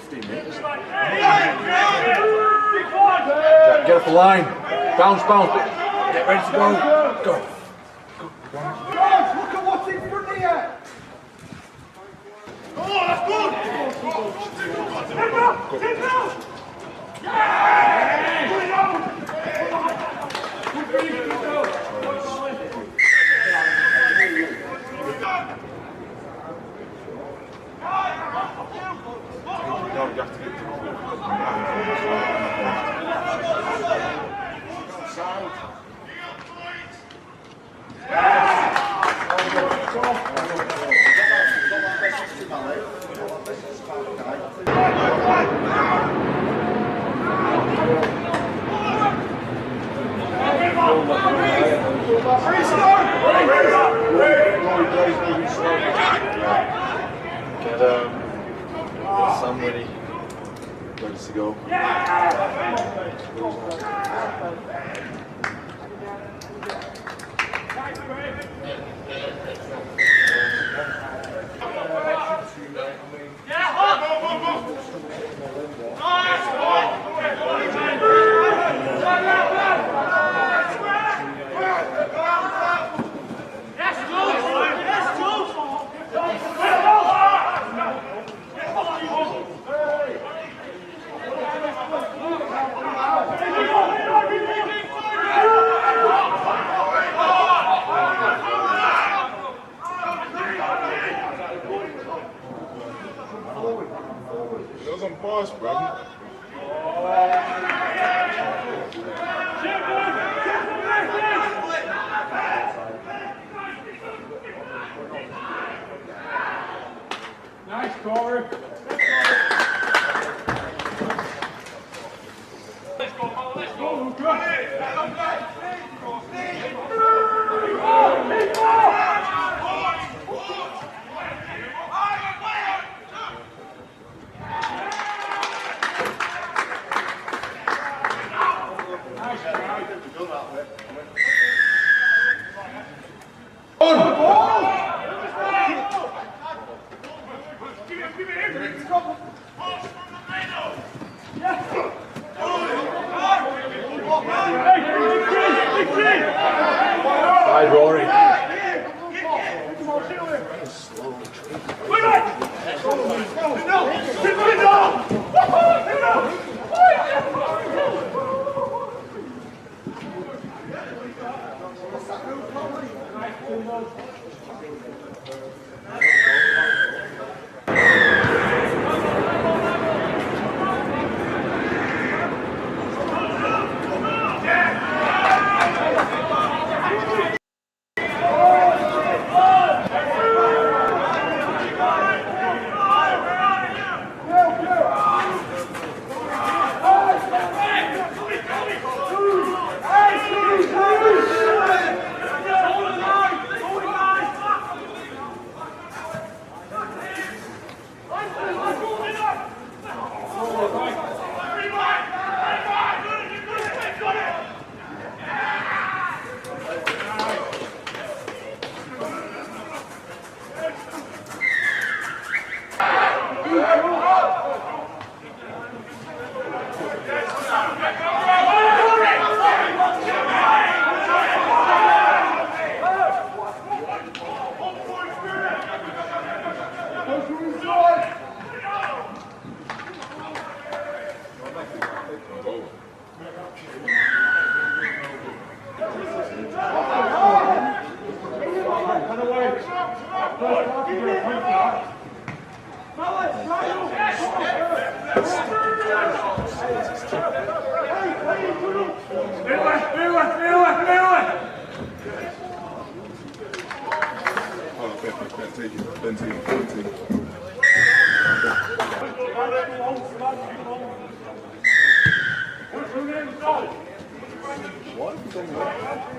15 metres. Get off the line. Bounce, bounce. Get ready to go. Go. Guys, look at what's in front of you. Oh, that's good. Take out. No, you have to get Get Sam ready to go. pass, bro. Nice, Corey. Let's go, Luca. Side, Rory.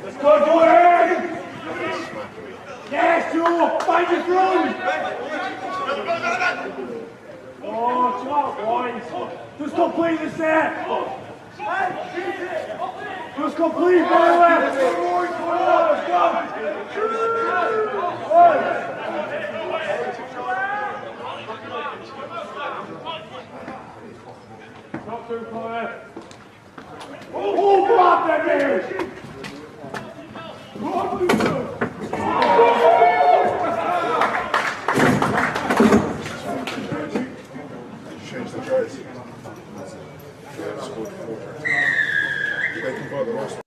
Let's go ahead! Yes, Joe! Find your run! Oh, chill out, boys. Just complete the set! Just complete, boy, left! Let's go! Not too far. Oh, God, that man! Change the tries. Yeah, scored 4 tries. They can buy the last one.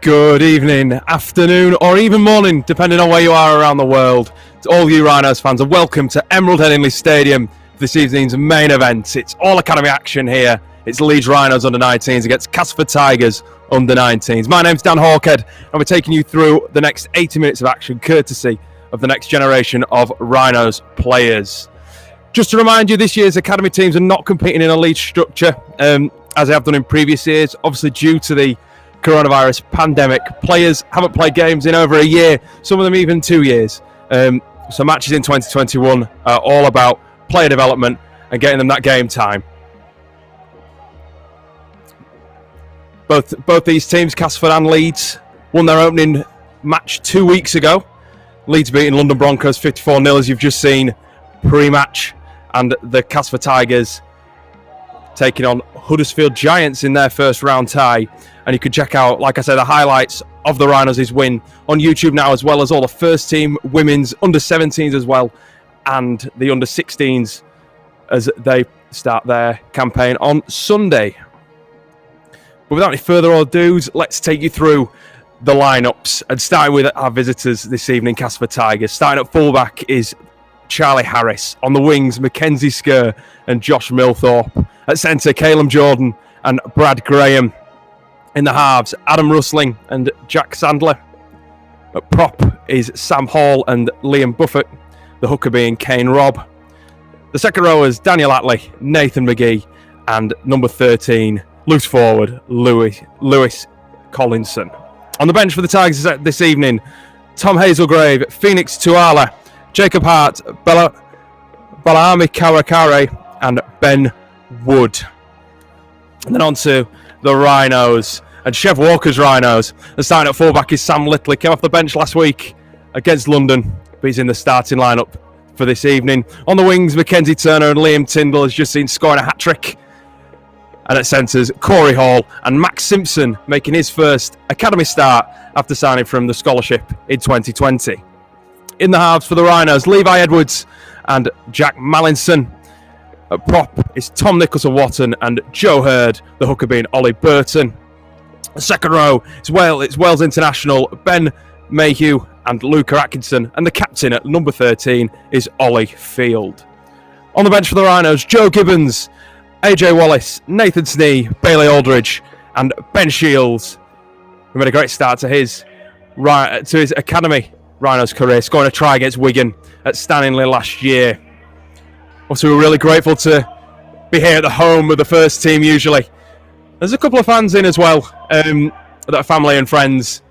Good evening, afternoon, or even morning, depending on where you are around the world. To all you Rhinos fans, and welcome to Emerald Headingley Stadium for this evening's main event. It's all academy action here. It's Leeds Rhinos under-19s against Castleford Tigers under-19s. My name's Dan Hawkhead, and we're taking you through the next 80 minutes of action, courtesy of the next generation of Rhinos players. Just to remind you, this year's academy teams are not competing in a league structure, as they have done in previous years, obviously due to the coronavirus pandemic. Players haven't played games in over a year, some of them even 2 years. So matches in 2021 are all about player development and getting them that game time. Both these teams, Castleford and Leeds, won their opening match 2 weeks ago. Leeds beating London Broncos 54-0, as you've just seen pre-match, and the Castleford Tigers taking on Huddersfield Giants in their first round tie. And you can check out, like I said, the highlights of the Rhinos' win on YouTube now, as well as all the first team women's under-17s as well, and the under-16s as they start their campaign on Sunday. But without any further ado, let's take you through the lineups, and starting with our visitors this evening, Castleford Tigers. Starting at fullback is Charlie Harris. On the wings, Mackenzie Skerr and Josh Milthorpe. At centre, Caleb Jordan and Brad Graham. In the halves, Adam Rusling and Jack Sandler. At prop is Sam Hall and Liam Buffett. The hooker being Kane Robb. The second row is Daniel Atley, Nathan McGee, and number 13, loose forward, Lewis Collinson. On the bench for the Tigers this evening, Tom Hazelgrave, Phoenix Tuala, Jacob Hart, Balami Karakare, and Ben Wood. And then on to the Rhinos, and Chev Walker's Rhinos. The starting at fullback is Sam Littley. Came off the bench last week against London, but he's in the starting lineup for this evening. On the wings, Mackenzie Turner and Liam Tyndall, has just seen scoring a hat-trick. And at centres, Corey Hall and Max Simpson making his first academy start after signing from the scholarship in 2020. In the halves for the Rhinos, Levi Edwards and Jack Mallinson. At prop is Tom Nicholson-Watton and Joe Hurd, the hooker being Ollie Burton. The second row is Wales International, Ben Mayhew and Luca Atkinson, and the captain at number 13 is Ollie Field. On the bench for the Rhinos, Joe Gibbons, AJ Wallace, Nathan Snee, Bailey Aldridge, and Ben Shields, who made a great start to his academy Rhinos career, scoring a try against Wigan at Stanley last year. Also, we're really grateful to be here at the home of the first team usually. There's a couple of fans in as well, that are family and friends,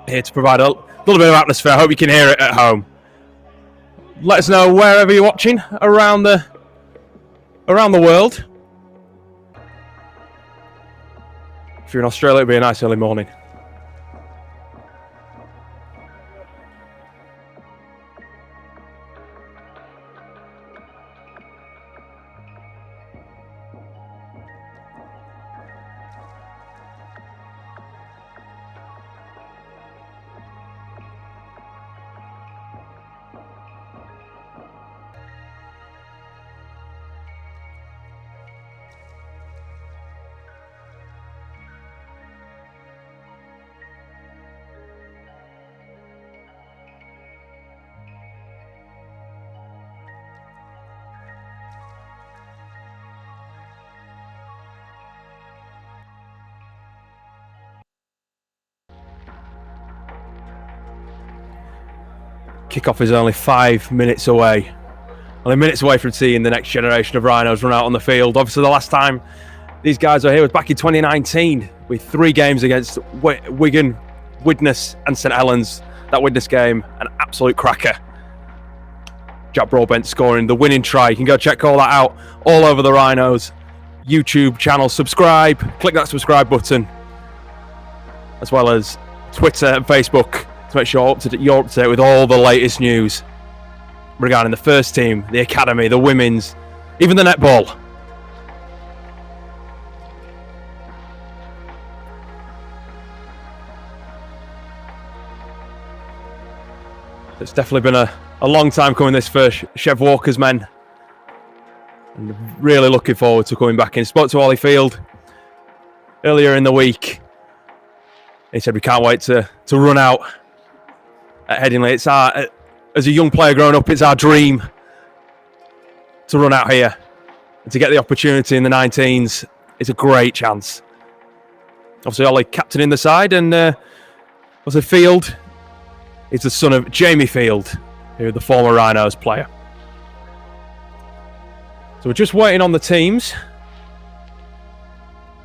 here to provide a little bit of atmosphere. I hope you can hear it at home. Let us know wherever you're watching around the world. If you're in Australia, it'll be a nice early morning. Kickoff is only 5 minutes away. Only minutes away from seeing the next generation of Rhinos run out on the field. Obviously, the last time these guys were here was back in 2019 with 3 games against Wigan, Widnes and St Helens. That Widnes game, an absolute cracker. Jack Broadbent scoring the winning try. You can go check all that out all over the Rhinos YouTube channel. Subscribe, click that subscribe button, as well as Twitter and Facebook, to make sure you're up to date with all the latest news regarding the first team, the academy, the women's, even the netball. It's definitely been a long time coming, this for Chev Walker's men. And really looking forward to coming back in. Spoke to Ollie Field earlier in the week, He said we can't wait to run out at Headingley. It's as a young player growing up, it's our dream to run out here and to get the opportunity in the 19s. It's a great chance. Obviously, Ollie captain in the side, and was Field. He's the son of Jamie Field, who the former Rhinos player. So we're just waiting on the teams.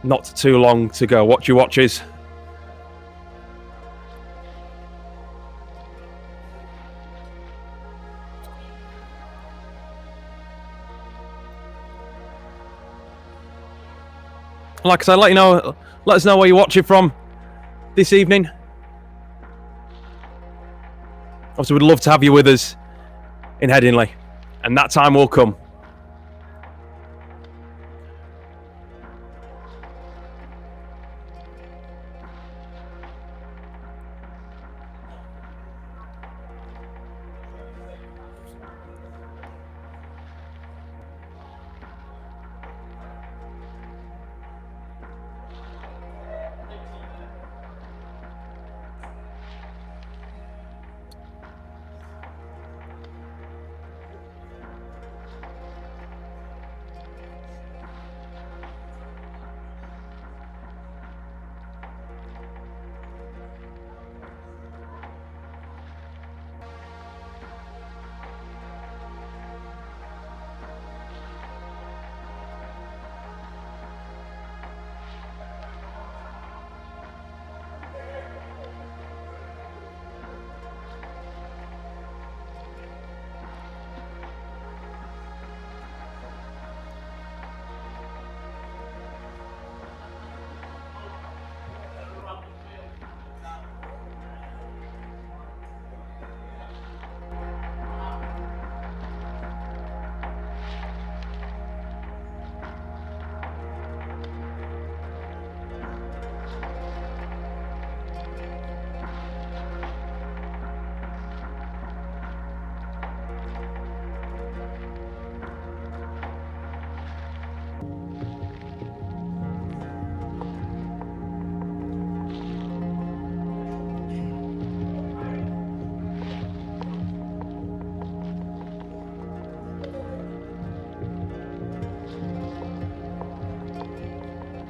Not too long to go. Watch your watches. Like I said, let us know where you're watching from this evening. Obviously, we'd love to have you with us in Headingley, and that time will come.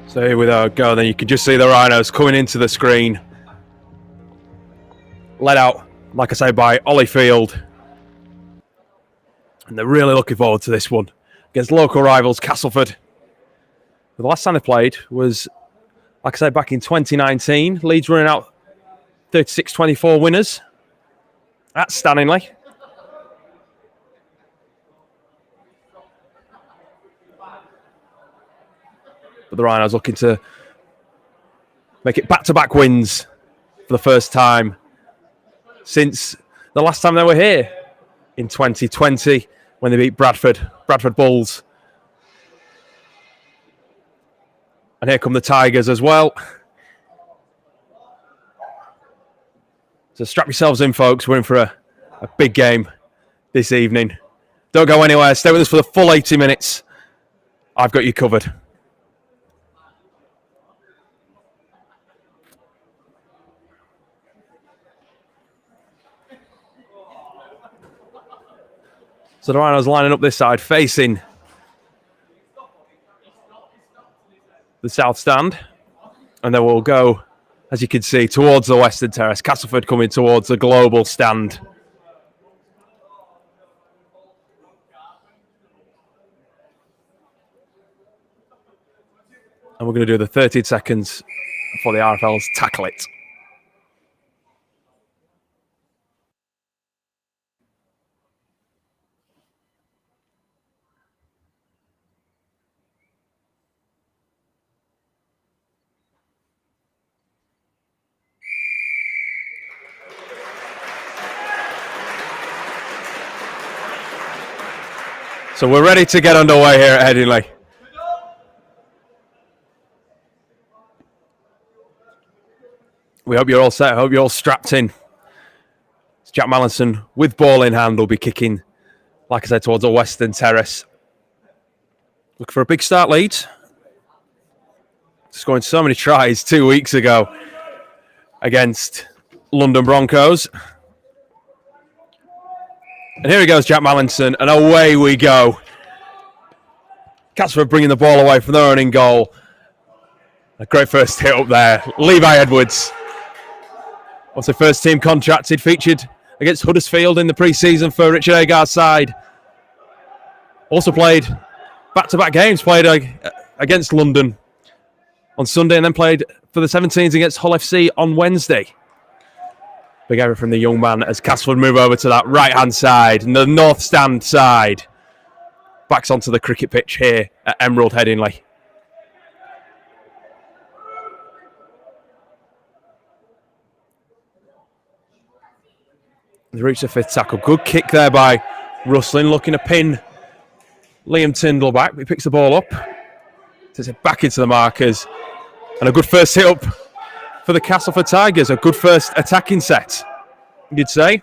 So here we go, then you can just see the Rhinos coming into the screen. Led out, like I say, by Ollie Field. And they're really looking forward to this one against local rivals Castleford. The last time they played was, like I say, back in 2019. Leeds running out 36-24 winners at Headingley. But the Rhinos looking to make it back-to-back wins for the first time since the last time they were here in 2020 when they beat Bradford Bulls. And here come the Tigers as well. So strap yourselves in, folks. We're in for a big game this evening. Don't go anywhere. Stay with us for the full 80 minutes. I've got you covered. So the Rhinos lining up this side, facing the south stand. And then we'll go, as you can see, towards the western terrace. Castleford coming towards the global stand. And we're going to do the 13 seconds before the RFLs tackle it. So we're ready to get underway here at Headingley. We hope you're all set. I hope you're all strapped in. Jack Mallinson, with ball in hand, will be kicking, like I said, towards the western terrace. Look for a big start, Leeds. Scoring so many tries 2 weeks ago. against London Broncos. And here he goes, Jack Mallinson, and away we go. Castleford bringing the ball away from their own in goal. A great first hit up there. Levi Edwards. What's the first team contracted? Featured against Huddersfield in the pre-season for Richard Agard's side. Also played back-to-back games. Played against London on Sunday and then played for the 17s against Hull FC on Wednesday. Big error from the young man as Castleford move over to that right-hand side and the north stand side. Backs onto the cricket pitch here at Emerald Headingley. They reach the fifth tackle. Good kick there by Russlin, looking to pin Liam Tyndall back. He picks the ball up, takes it back into the markers, and a good first hit up for the Castleford Tigers. A good first attacking set, you'd say.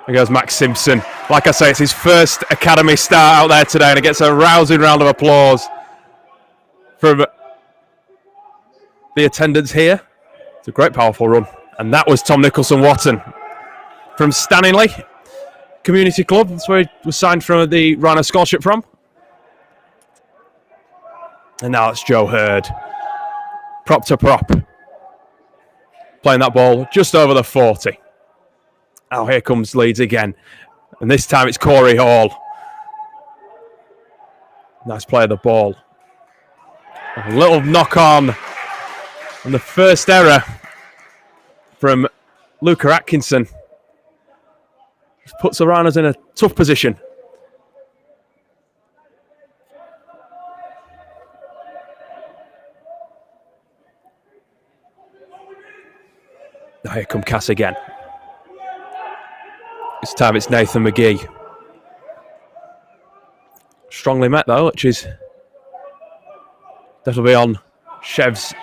Here goes Max Simpson. Like I say, it's his first academy start out there today, and it gets a rousing round of applause from the attendance here. It's a great, powerful run. And that was Tom Nicholson-Watton from Stanningley Community Club. That's where he was signed from the Rhino Scholarship from. And now it's Joe Hurd. Prop to prop. Playing that ball just over the 40. Now here comes Leeds again. And this time it's Corey Hall. Nice play of the ball. A little knock on. And the first error from Luca Atkinson. Just puts the Rhinos in a tough position. Now here come Cass again. This time it's Nathan McGee. Strongly met though, which is that'll be on Chev's.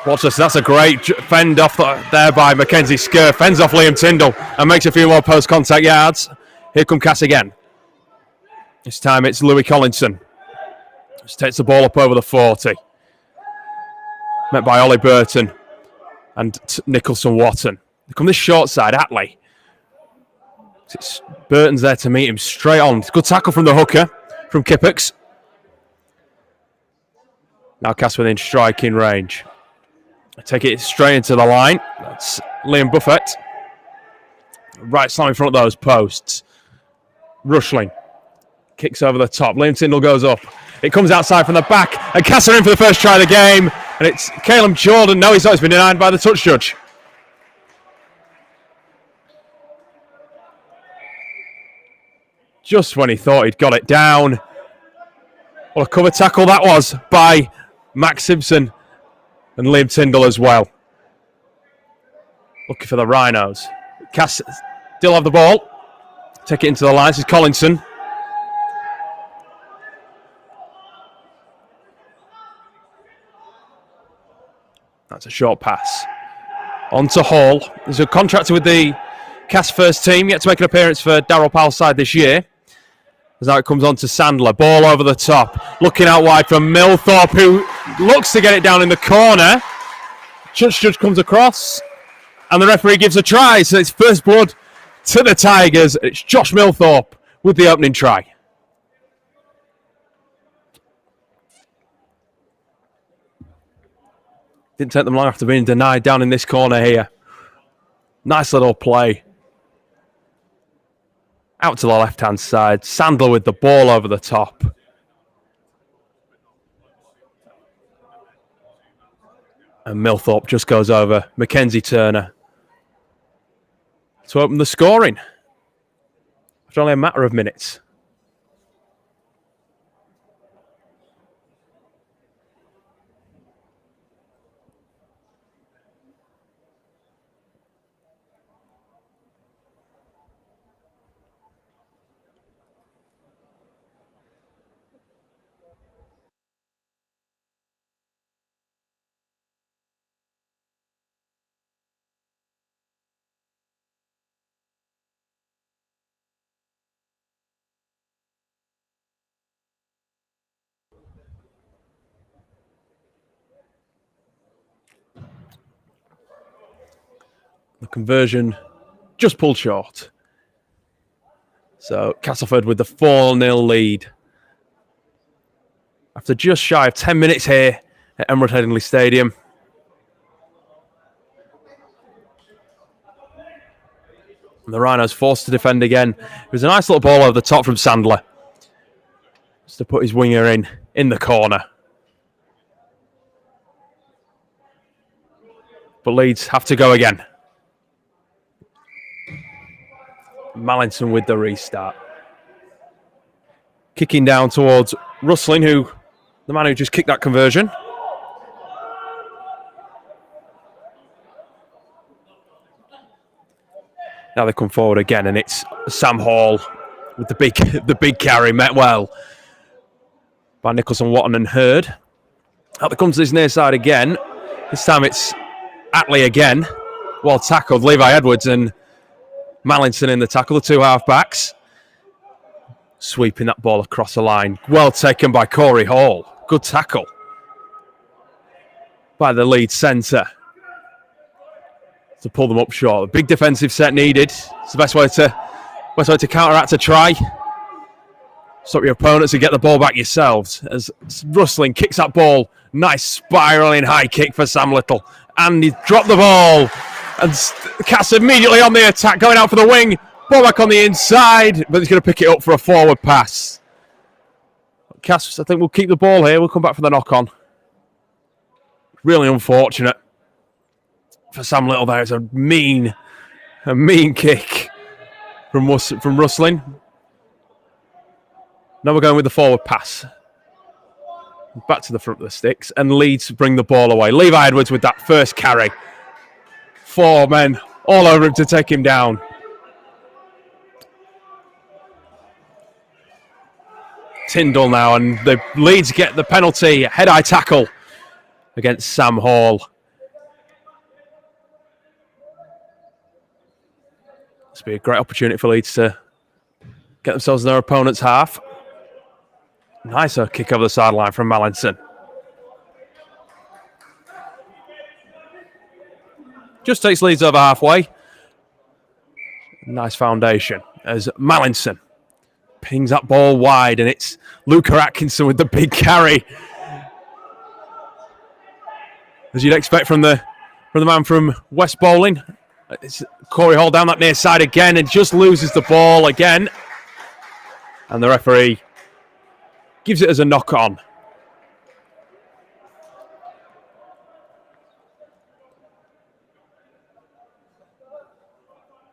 Watch this, that's a great fend off there by Mackenzie Skerr. Fends off Liam Tyndall and makes a few more post-contact yards. Here come Cass again. This time it's Louis Collinson. Just takes the ball up over the 40. Met by Ollie Burton and Nicholson-Watton. They come this short side, Attlee. Burton's there to meet him straight on. Good tackle from the hooker, from Kippocks. Now Cass within striking range. Take it straight into the line. That's Liam Buffett. Right slam in front of those posts. Rushling. Kicks over the top. Liam Tyndall goes up. It comes outside from the back. And Cass are in for the first try of the game. And it's Caleb Jordan. No, he's not. He's been denied by the touch judge. Just when he thought he'd got it down. What a cover tackle that was by Max Simpson. And Liam Tyndall as well. Looking for the Rhinos. Cass still have the ball. Take it into the line. This is Collinson. That's a short pass. On to Hall. He's a contractor with the Cass first team. Yet to make an appearance for Darryl Powell's side this year. As now it comes on to Sandler. Ball over the top. Looking out wide from Millthorpe, who looks to get it down in the corner. Judge comes across. And the referee gives a try. So it's first blood to the Tigers. It's Josh Millthorpe with the opening try. Didn't take them long after being denied down in this corner here. Nice little play. Out to the left-hand side. Sandler with the ball over the top. And Millthorpe just goes over Mackenzie Turner to open the scoring. It's only a matter of minutes. The conversion just pulled short. So Castleford with the 4-0 lead. After just shy of 10 minutes here at Emerald Headingley Stadium. And the Rhinos forced to defend again. It was a nice little ball over the top from Sandler. Just to put his winger in the corner. But Leeds have to go again. Mallinson with the restart. Kicking down towards Russlin, the man who just kicked that conversion. Now they come forward again, and it's Sam Hall with the big carry, met well by Nicholson, Watton and Hurd. Out there comes this near side again. This time it's Attlee again. Well tackled, Levi Edwards and Mallinson in the tackle, the two half-backs. Sweeping that ball across the line. Well taken by Corey Hall. Good tackle by the lead centre to pull them up short. A big defensive set needed. It's the best way to counteract a try. Stop your opponents and get the ball back yourselves. As Russlin kicks that ball. Nice spiralling high kick for Sam Little. And he's dropped the ball. And Cass immediately on the attack, going out for the wing. Ball back on the inside, but he's going to pick it up for a forward pass. Cass, I think, will keep the ball here. We'll come back for the knock-on. Really unfortunate for Sam Little there. It's a mean kick from Russlin. Now we're going with the forward pass. Back to the front of the sticks, and Leeds bring the ball away. Levi Edwards with that first carry. 4 men all over him to take him down. Tyndall now, and the Leeds get the penalty. Head-eye tackle against Sam Hall. This will be a great opportunity for Leeds to get themselves in their opponent's half. Nicer kick over the sideline from Mallinson. Just takes Leeds over halfway. Nice foundation as Mallinson pings that ball wide, and it's Luca Atkinson with the big carry. As you'd expect from the man from West Bowling. It's Corey Hall down that near side again and just loses the ball again. And the referee gives it as a knock-on.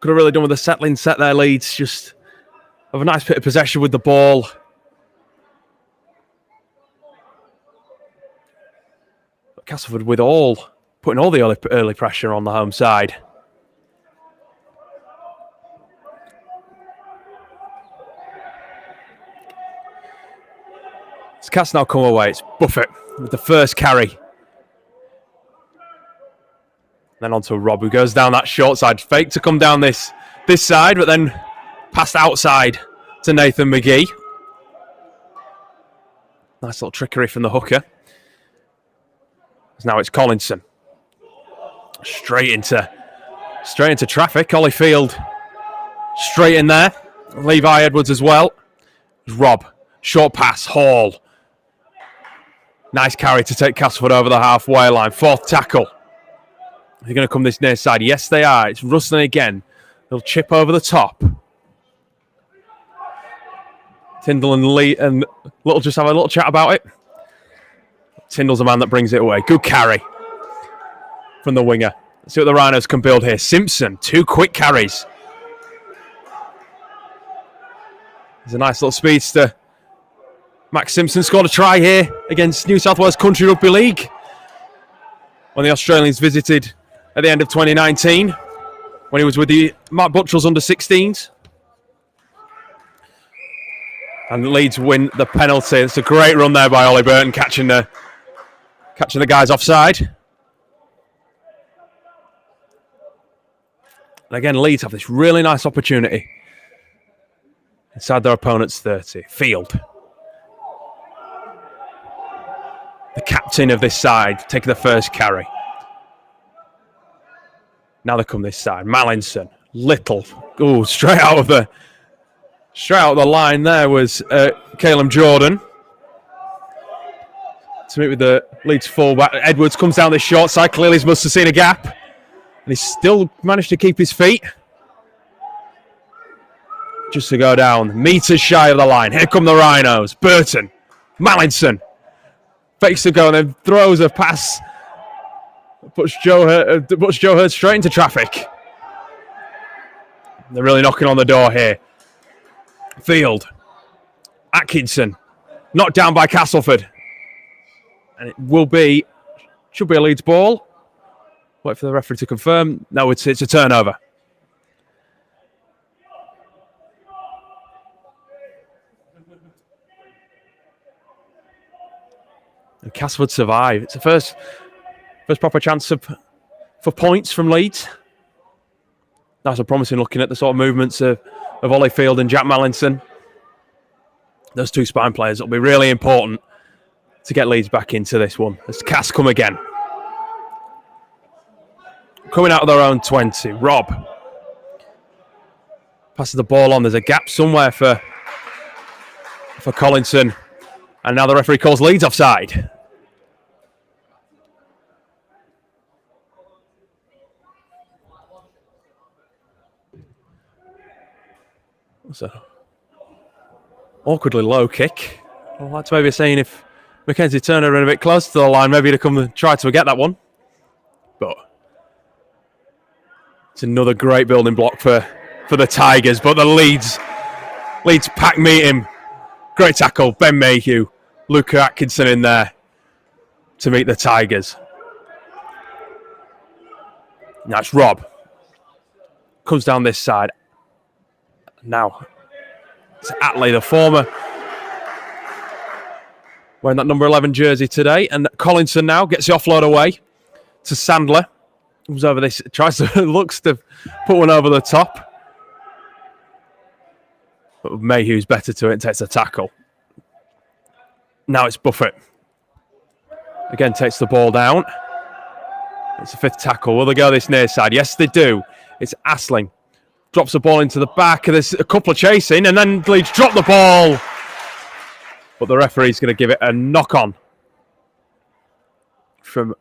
Could have really done with a settling set there, Leeds. Just have a nice bit of possession with the ball. But Castleford putting all the early pressure on the home side. As Cass now come away, it's Buffett with the first carry. Then on to Rob, who goes down that short side. Fake to come down this side, but then passed outside to Nathan McGee. Nice little trickery from the hooker. Now it's Collinson. Straight into traffic. Holyfield straight in there. Levi Edwards as well. Rob. Short pass. Hall. Nice carry to take Castleford over the halfway line. Fourth tackle. They're going to come this near side. Yes, they are. It's Russlin again. They'll chip over the top. Tyndall and Lee and Little just have a little chat about it. Tyndall's the man that brings it away. Good carry from the winger. Let's see what the Rhinos can build here. Simpson, 2 quick carries. There's a nice little speedster. Max Simpson scored a try here against New South Wales Country Rugby League when the Australians visited at the end of 2019 when he was with the Mark Buttrell's under-16s. And Leeds win the penalty. It's a great run there by Ollie Burton, catching the guys offside. And again, Leeds have this really nice opportunity inside their opponent's 30. Field. The captain of this side, taking the first carry. Now they come this side. Mallinson, Little. Oh, straight out of the line there was Caleb Jordan. To meet with the Leeds fullback. Edwards comes down this short side. Clearly he must have seen a gap. And he's still managed to keep his feet. Just to go down. Meters shy of the line. Here come the Rhinos. Burton. Mallinson. Fakes to go and then throws a pass. Puts Joe Hurd straight into traffic. They're really knocking on the door here. Field. Atkinson. Knocked down by Castleford. And it should be a Leeds ball. Wait for the referee to confirm. No, it's a turnover. And Castleford survive. It's the first proper chance for points from Leeds. That's a promising looking at the sort of movements of Ollie Field and Jack Mallinson. Those two spine players will be really important to get Leeds back into this one. As Cass come again. Coming out of their own 20. Rob. Passes the ball on. There's a gap somewhere for Collinson. And now the referee calls Leeds offside. So, awkwardly low kick. Well, that's maybe saying if Mackenzie Turner ran a bit close to the line, maybe to come and try to get that one. But it's another great building block for the Tigers. But the Leeds pack meet him. Great tackle, Ben Mayhew, Luca Atkinson in there to meet the Tigers. That's Rob. Comes down this side. Now, it's Atley, the former, wearing that number 11 jersey today. And Collinson now gets the offload away to Sandler. Comes over this, looks to put one over the top. But Mayhew's better to it and takes the tackle. Now it's Buffett. Again, takes the ball down. It's the fifth tackle. Will they go this near side? Yes, they do. It's Asling. Drops the ball into the back. There's a couple of chasing, and then Leeds drop the ball. But the referee's going to give it a knock-on from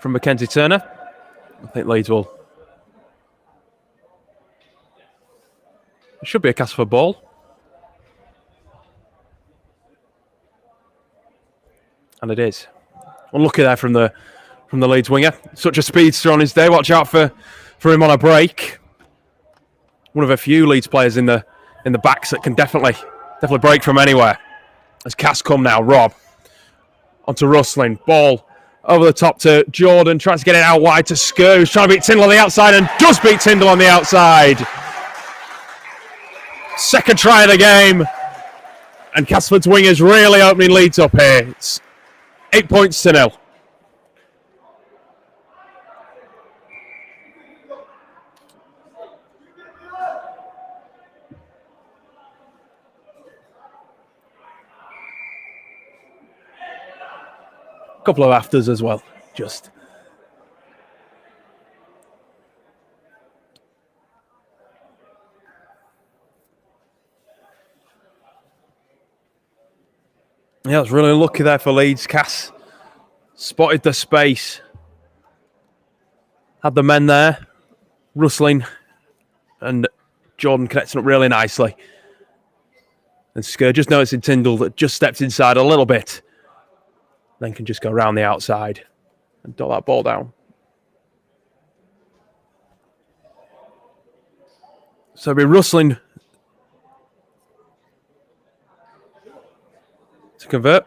Mackenzie Turner. I think Leeds will. It should be a Castleford ball. And it is. Unlucky there from the Leeds winger. Such a speedster on his day. Watch out for him on a break. One of a few Leeds players in the backs that can definitely break from anywhere. As Cass come now, Rob. Onto Rustling. Ball over the top to Jordan. Trying to get it out wide to Skur, who's trying to beat Tyndall on the outside and does beat Tyndall on the outside. Second try of the game. And Castleford's wingers really opening Leeds up here. It's 8 points to 0. Couple of afters as well, just. Yeah, it's really lucky there for Leeds. Cass spotted the space. Had the men there. Rustling and Jordan connecting up really nicely. And Skur just noticing Tyndall that just stepped inside a little bit. Then can just go around the outside and dot that ball down. So it'll be Rustling to convert.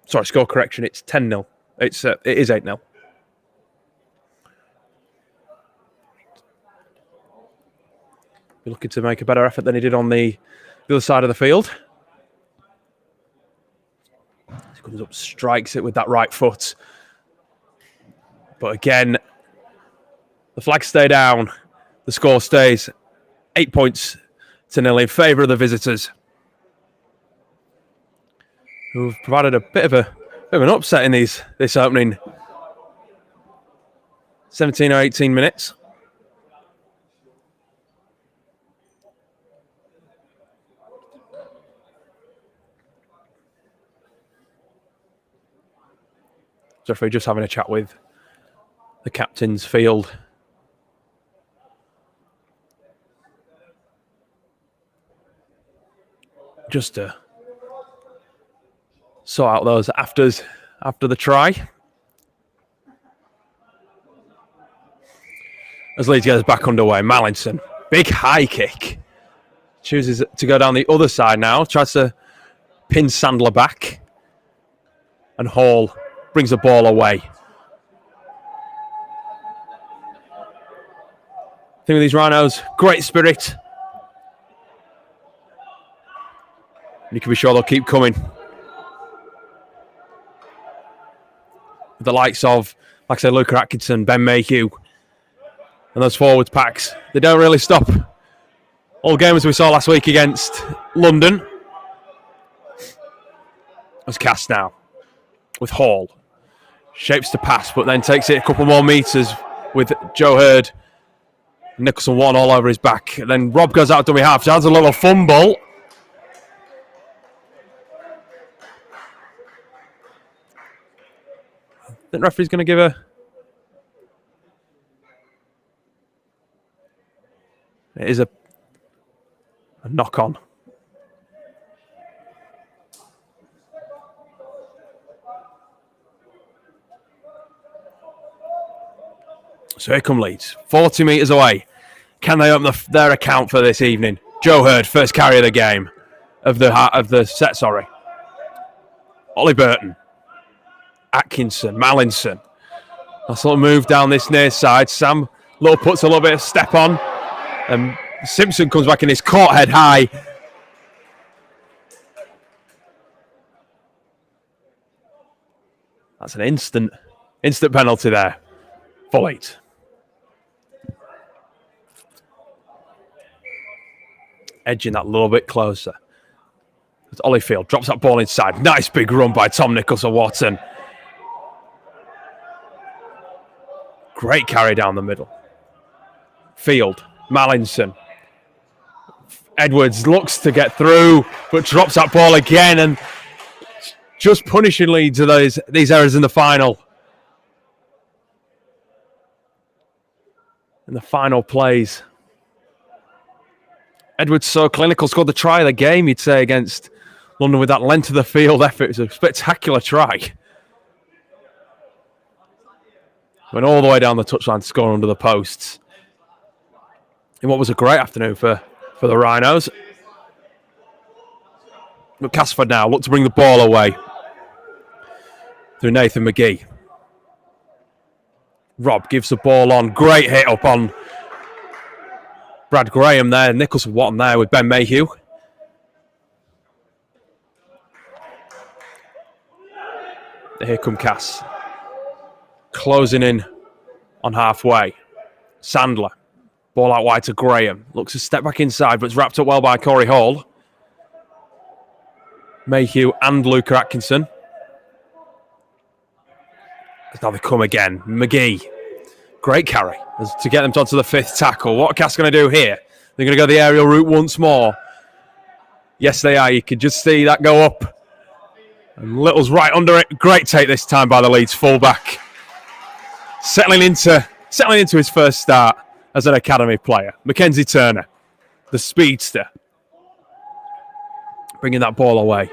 Sorry, score correction. It's 10-0. It is 8-0. Be looking to make a better effort than he did on the other side of the field. He comes up, strikes it with that right foot. But again, the flags stay down. The score stays 8 points to 0 in favour of the visitors. who've provided a bit of an upset in this opening 17 or 18 minutes. Referee just having a chat with the captain's field. Just to sort out those afters after the try. As Leeds gets back underway, Mallinson, big high kick. Chooses to go down the other side now, tries to pin Sandler back. And Hall brings the ball away. I think with these Rhinos, great spirit. You can be sure they'll keep coming. The likes of, like I said, Luca Atkinson, Ben Mayhew, and those forwards packs, they don't really stop. All games we saw last week against London. It's Cass now with Hall. Shapes to pass, but then takes it a couple more metres with Joe Hurd. Nicholson one all over his back. And then Rob goes out dummy half. Has a little fumble. I think the referee's going to give a... It is a knock on. So here come Leeds, 40 metres away. Can they open their account for this evening? Joe Hurd, first carry of the game, of the set, sorry. Ollie Burton, Atkinson, Mallinson. Nice little move down this near side. Sam Little puts a little bit of step on. And Simpson comes back in his caught head high. That's an instant penalty there for Leeds. Edging that a little bit closer. As Olliefield drops that ball inside. Nice big run by Tom Nicholson-Watson. Great carry down the middle. Field, Mallinson. Edwards looks to get through, but drops that ball again and just punishing Leeds of these errors in the final. In the final plays. Edwards so clinical, scored the try of the game, you'd say, against London with that length of the field effort. It was a spectacular try. Went all the way down the touchline to score under the posts. In what was a great afternoon for the Rhinos. But Castleford now look to bring the ball away. Through Nathan McGee. Rob gives the ball on. Great hit up on Brad Graham there. Nicholson-Watton there with Ben Mayhew. Here come Cass. Closing in on halfway. Sandler. Ball out wide to Graham. Looks to step back inside, but it's wrapped up well by Corey Hall. Mayhew and Luca Atkinson. As now they come again. McGee. Great carry to get them onto the fifth tackle. What are Cass going to do here? They're going to go the aerial route once more. Yes, they are. You could just see that go up. And Little's right under it. Great take this time by the Leeds fullback. Settling into his first start as an academy player. Mackenzie Turner, the speedster. Bringing that ball away.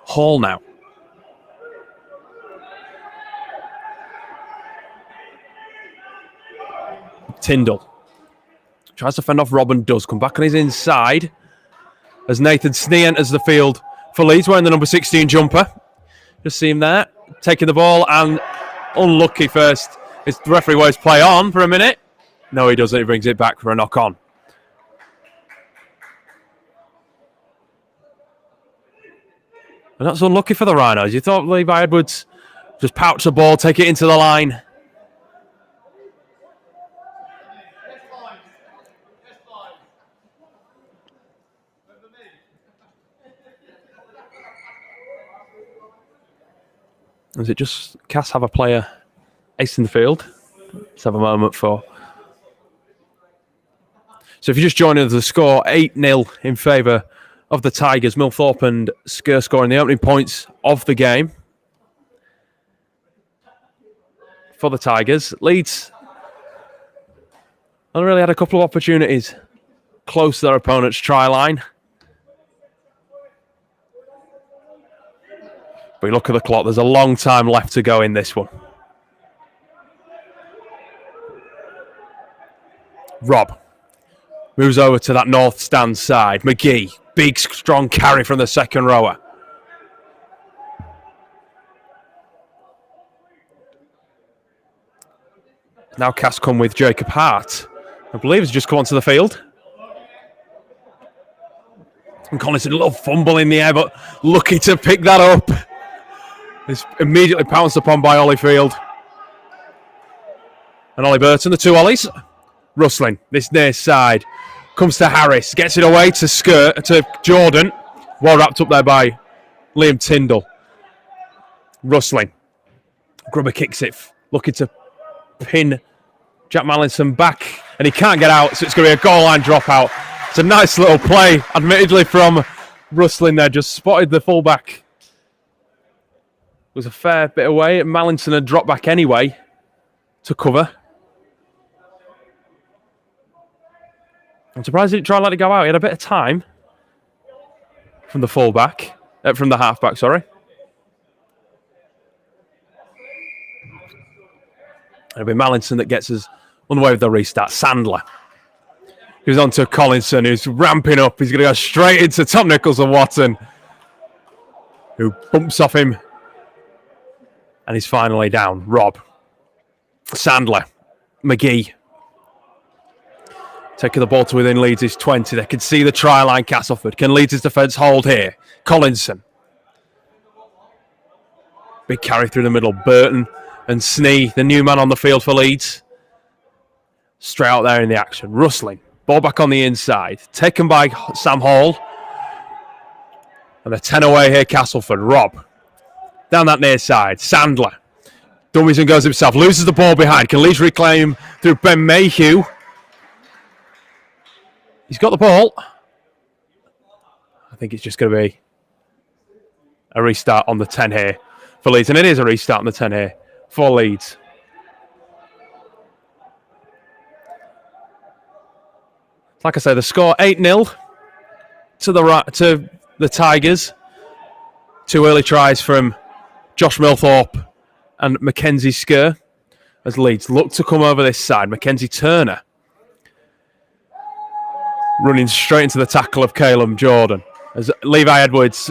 Hall now. Tyndall. Tries to fend off Robin, does. Come back on his inside. As Nathan Snee enters the field for Leeds, wearing the number 16 jumper. Just see him there. Taking the ball and unlucky first. It's the referee waves play on for a minute. No, he doesn't. He brings it back for a knock on. And that's unlucky for the Rhinos. You thought Levi Edwards just pouch the ball, take it into the line. Is it just Cass have a player ace in the field? Let's have a moment for. So if you're just joining us, the score 8-0 in favour of the Tigers. Millthorpe and Sker scoring the opening points of the game for the Tigers. Leeds only really had a couple of opportunities close to their opponent's try line. But you look at the clock, there's a long time left to go in this one. Rob moves over to that north stand side. McGee, big strong carry from the second rower. Now Cass come with Jacob Hart. I believe he's just come onto the field. And Collinson, a little fumble in the air, but lucky to pick that up. It's immediately pounced upon by Ollie Field. And Ollie Burton, the two Ollies. Rustling, this near side. Comes to Harris, gets it away to Jordan. Well wrapped up there by Liam Tyndall. Rustling. Grubber kicks it, looking to pin Jack Mallinson back. And he can't get out, so it's going to be a goal line dropout. It's a nice little play, admittedly, from Rustling there. Just spotted the fullback. It was a fair bit away. Mallinson had dropped back anyway to cover. I'm surprised he didn't try and let it go out. He had a bit of time from the fullback, from the halfback, sorry. It'll be Mallinson that gets us on the way with the restart. Sandler. Who's on to Collinson, who's ramping up. He's going to go straight into Tom Nichols and Watson, who bumps off him. And he's finally down. Rob. Sandler. McGee. Taking the ball to within Leeds' 20. They can see the try line, Castleford. Can Leeds' defence hold here? Collinson. Big carry through the middle. Burton and Snee, the new man on the field for Leeds. Straight out there in the action. Rustling. Ball back on the inside. Taken by Sam Hall. And they're 10 away here, Castleford. Rob. Down that near side. Sandler. Dummies and goes himself. Loses the ball behind. Can Leeds reclaim through Ben Mayhew? He's got the ball. I think it's just going to be a restart on the 10 here for Leeds. And it is a restart on the 10 here for Leeds. Like I say, the score 8-0 to the Tigers. Two early tries from Josh Millthorpe and Mackenzie Sker as Leeds look to come over this side. Mackenzie Turner running straight into the tackle of Caleb Jordan as Levi Edwards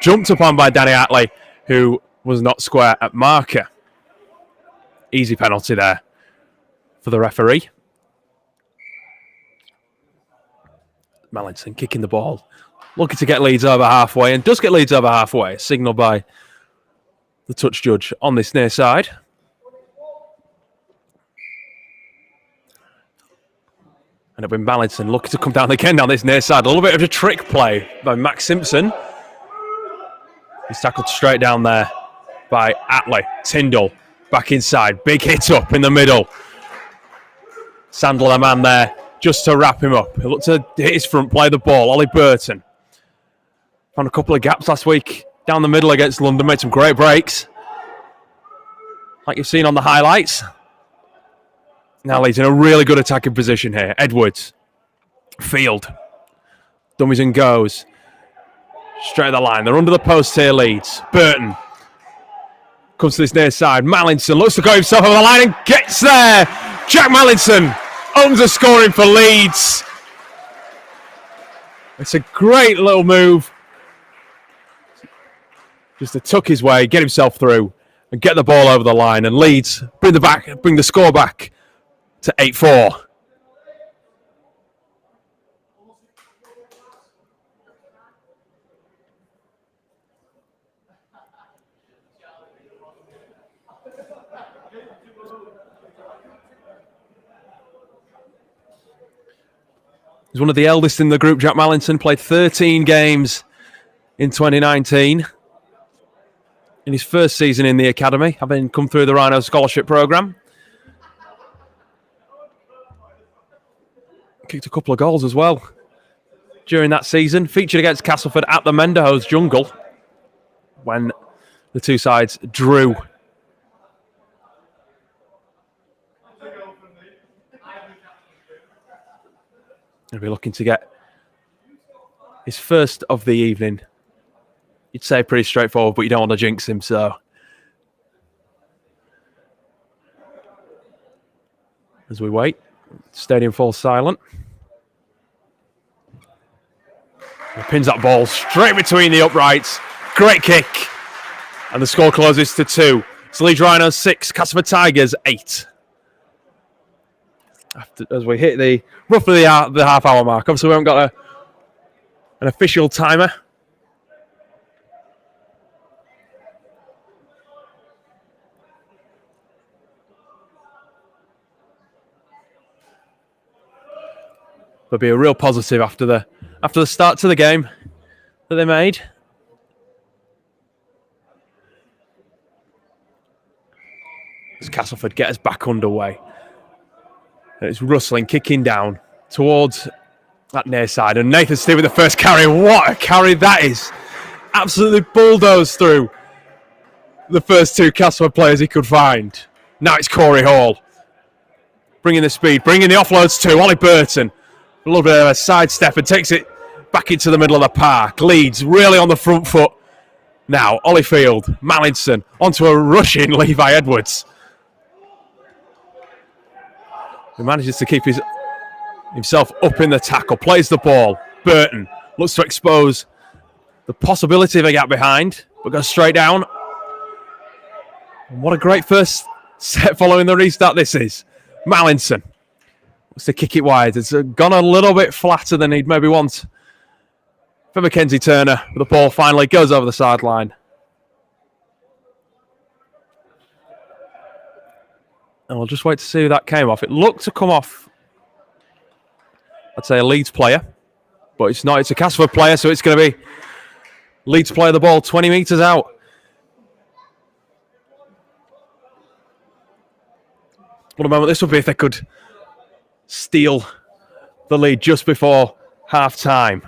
jumped upon by Danny Atley, who was not square at marker. Easy penalty there for the referee. Mallinson kicking the ball, looking to get Leeds over halfway, and does get Leeds over halfway, signalled by the touch judge on this near side. And it'll be Mallinson looking to come down again down this near side. A little bit of a trick play by Max Simpson. He's tackled straight down there by Atley. Tyndall back inside. Big hit up in the middle. Sandler, the man there, just to wrap him up. He looked to hit his front, play the ball. Ollie Burton found a couple of gaps last week down the middle against London. Made some great breaks, like you've seen on the highlights. Now Leeds in a really good attacking position here. Edwards. Field. Dummies and goes. Straight at the line. They're under the post here, Leeds. Burton. Comes to this near side. Mallinson looks to go himself over the line and gets there. Jack Mallinson owns the scoring for Leeds. It's a great little move. Just to tuck his way, get himself through, and get the ball over the line. And Leeds bring the score back to 8-4. He's one of the eldest in the group. Jack Mallinson played 13 games in 2019. in his first season in the academy, having come through the Rhino scholarship programme. Kicked a couple of goals as well during that season. Featured against Castleford at the Menderhose Jungle when the two sides drew. He'll be looking to get his first of the evening. You'd say pretty straightforward, but you don't want to jinx him, so. As we wait, stadium falls silent. He pins that ball straight between the uprights. Great kick. And the score closes to 2. It's Leeds Rhinos 6, Castleford Tigers 8. As we hit roughly the half-hour mark. Obviously, we haven't got an official timer. But be a real positive after the start to the game that they made. As Castleford get us back underway. And it's rustling, kicking down towards that near side. And Nathan Steele with the first carry. What a carry that is. Absolutely bulldozed through the first 2 Castleford players he could find. Now it's Corey Hall. Bringing the speed, bringing the offloads to Ollie Burton. A little bit of a sidestep and takes it back into the middle of the park. Leeds really on the front foot. Now, Ollyfield, Mallinson, onto a rushing Levi Edwards. He manages to keep himself up in the tackle, plays the ball. Burton looks to expose the possibility of a gap behind, but goes straight down. And what a great first set following the restart this is. Mallinson wants to kick it wide. It's gone a little bit flatter than he'd maybe want for Mackenzie Turner. The ball finally goes over the sideline. And we'll just wait to see who that came off. It looked to come off, I'd say, a Leeds player. But it's not. It's a Castleford player, so it's going to be Leeds player the ball 20 metres out. What a moment this would be if they could steal the lead just before half-time.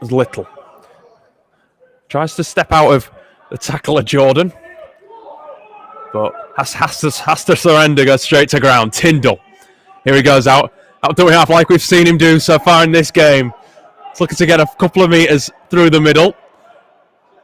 As Little tries to step out of the tackler Jordan, but has to surrender, goes straight to ground. Tyndall, here he goes out doing half like we've seen him do so far in this game. He's looking to get a couple of metres through the middle.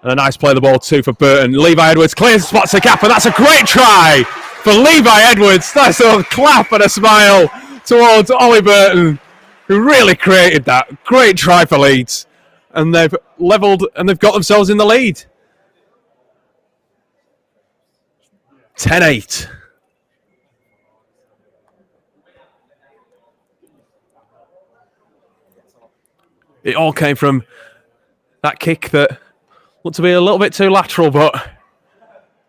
And a nice play the ball too for Burton. Levi Edwards clears, spots a gap, and that's a great try for Levi Edwards. Nice little clap and a smile towards Ollie Burton, who really created that. Great try for Leeds. And they've levelled and they've got themselves in the lead. 10-8. It all came from that kick that looked to be a little bit too lateral, but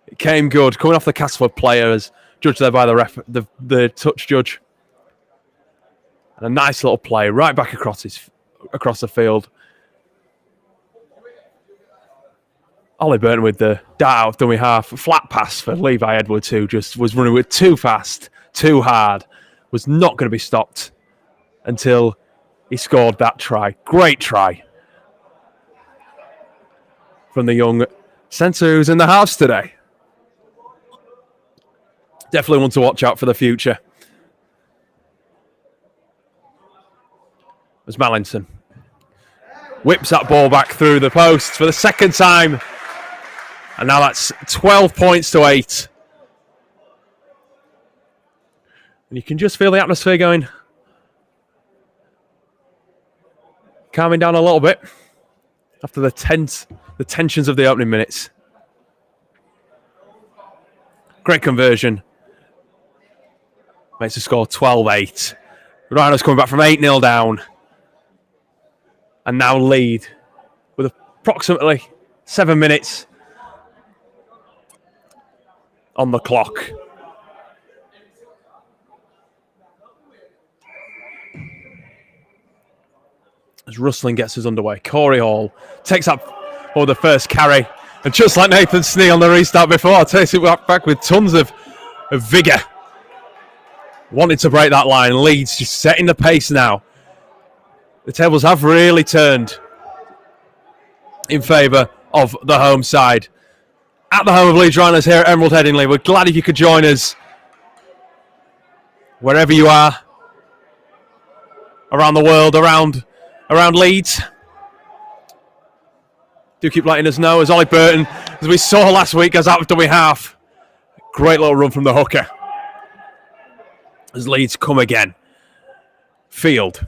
it came good. Coming off the Castleford player as judged there by the touch judge. And a nice little play right back across the field. Ollie Burton with the dart out of dummy half. Flat pass for Levi Edwards, who just was running with too fast, too hard. Was not going to be stopped until he scored that try. Great try from the young centre who's in the house today. Definitely one to watch out for the future. As Mallinson whips that ball back through the post for the second time. And now that's 12 points to 8. And you can just feel the atmosphere going, calming down a little bit after the tensions of the opening minutes. Great conversion. Makes the score 12-8. Rhinos coming back from 8-0 down. And now lead with approximately 7 minutes on the clock. As as Rustling gets us underway. Corey Hall takes up the first carry. And just like Nathan Snee on the restart before, takes it back with tons of vigour. Wanted to break that line. Leeds just setting the pace now. The tables have really turned in favour of the home side. At the home of Leeds Rhinos here at Emerald Headingley. We're glad if you could join us wherever you are around the world, around Leeds. Do keep letting us know as Ollie Burton, as we saw last week, goes out of dummy half. Great little run from the hooker as Leeds come again. Field.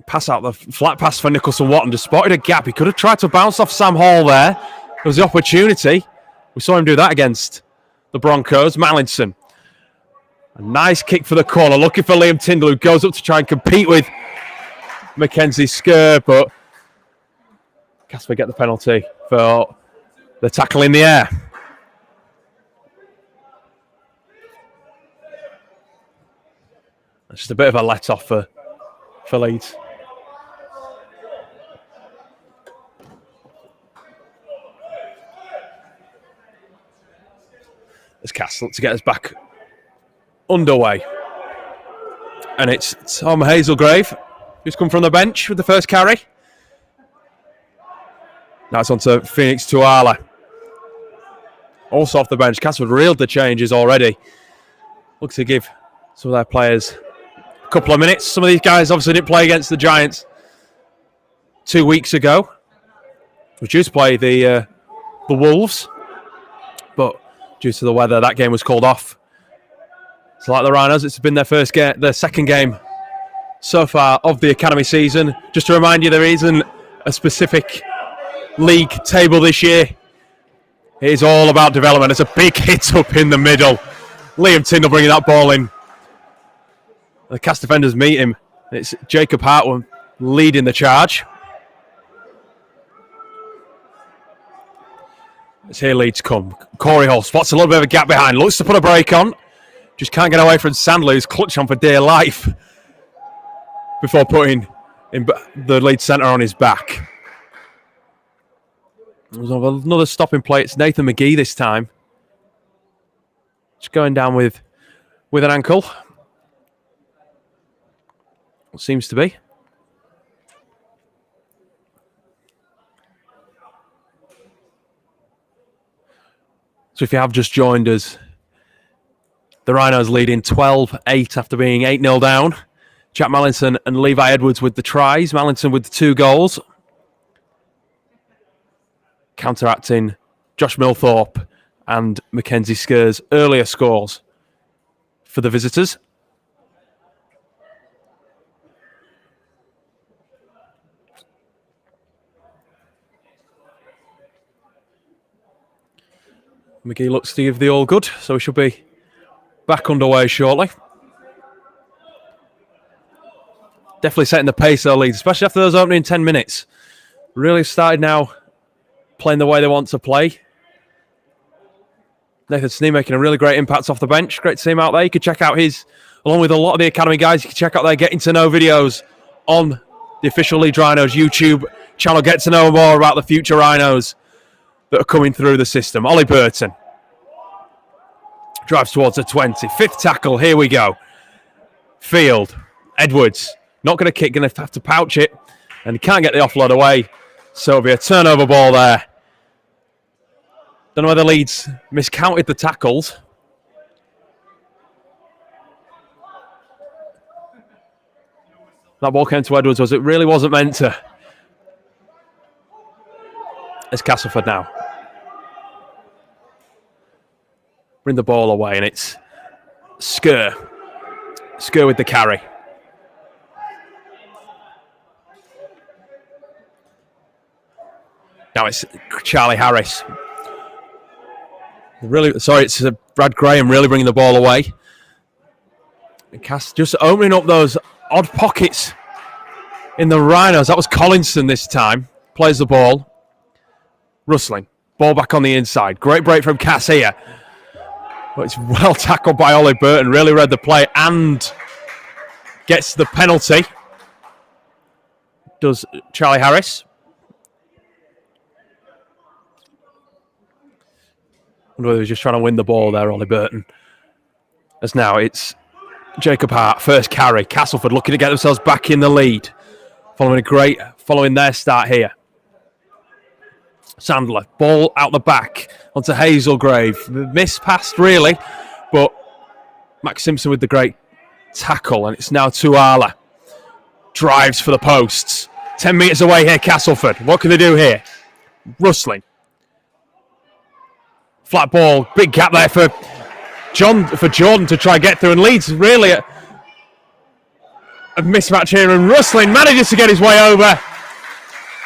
Pass out the flat pass for Nicholson Watton. Just spotted a gap. He could have tried to bounce off Sam Hall there. There was the opportunity. We saw him do that against the Broncos. Mallinson. A nice kick for the corner. Looking for Liam Tyndall, who goes up to try and compete with Mackenzie Skerr, but Castleford get the penalty for the tackle in the air. It's just a bit of a let-off for Leeds. It's Castle to get us back underway. And it's Tom Hazelgrave, who's come from the bench with the first carry. Now it's on to Phoenix Tuala. Also off the bench. Castleford reeled the changes already. Look to give some of their players a couple of minutes. Some of these guys obviously didn't play against the Giants 2 weeks ago. We were due to play the Wolves, but due to the weather, that game was called off. So like the Rhinos, it's been their second game so far of the academy season. Just to remind you, there isn't a specific league table this year. It is all about development. It's a big hit up in the middle. Liam Tyndall bringing that ball in. The cast defenders meet him. It's Jacob Hartwell leading the charge. It's here Leeds come. Corey Hall spots a little bit of a gap behind. Looks to put a break on. Just can't get away from Sandler, who's clutching on for dear life before putting in the Leeds centre on his back. There's another stopping play. It's Nathan McGee this time. Just going down with an ankle. It seems to be. So if you have just joined us, the Rhinos leading 12-8 after being 8-0 down. Jack Mallinson and Levi Edwards with the tries. Mallinson with the 2 goals. Counteracting Josh Milthorpe and Mackenzie Skerr's earlier scores for the visitors. McGee looks to give the all good, so we should be back underway shortly. Definitely setting the pace though, Leeds, especially after those opening 10 minutes. Really started now playing the way they want to play. Nathan Snee making a really great impact off the bench. Great to see him out there. You can check out his, along with a lot of the academy guys, you can check out their getting to know videos on the official Leeds Rhinos YouTube channel. Get to know more about the future Rhinos that are coming through the system. Ollie Burton drives towards the 20. 5th tackle, here we go. Field, Edwards, not going to kick, going to have to pouch it, and he can't get the offload away. So it'll be a turnover ball there. Don't know whether Leeds miscounted the tackles. That ball came to Edwards, it really wasn't meant to. It's Castleford now. Bring the ball away, and it's Skerr. Skerr with the carry. Now it's Charlie Harris. It's Brad Graham really bringing the ball away. And Cass just opening up those odd pockets in the Rhinos. That was Collinson this time. Plays the ball. Rustling. Ball back on the inside. Great break from Cass here. But it's well tackled by Ollie Burton. Really read the play and gets the penalty. does Charlie Harris. I wonder whether he's just trying to win the ball there, Ollie Burton. As now it's Jacob Hart, first carry. Castleford looking to get themselves back in the lead. Following their start here. Sandler, ball out the back onto Hazelgrave. Miss pass really, but Max Simpson with the great tackle, and it's now Tuala. Drives for the posts. 10 metres away here, Castleford. What can they do here? Rustling. Flat ball, big gap there for Jordan to try and get through, and Leeds really a mismatch here, and Rustling manages to get his way over,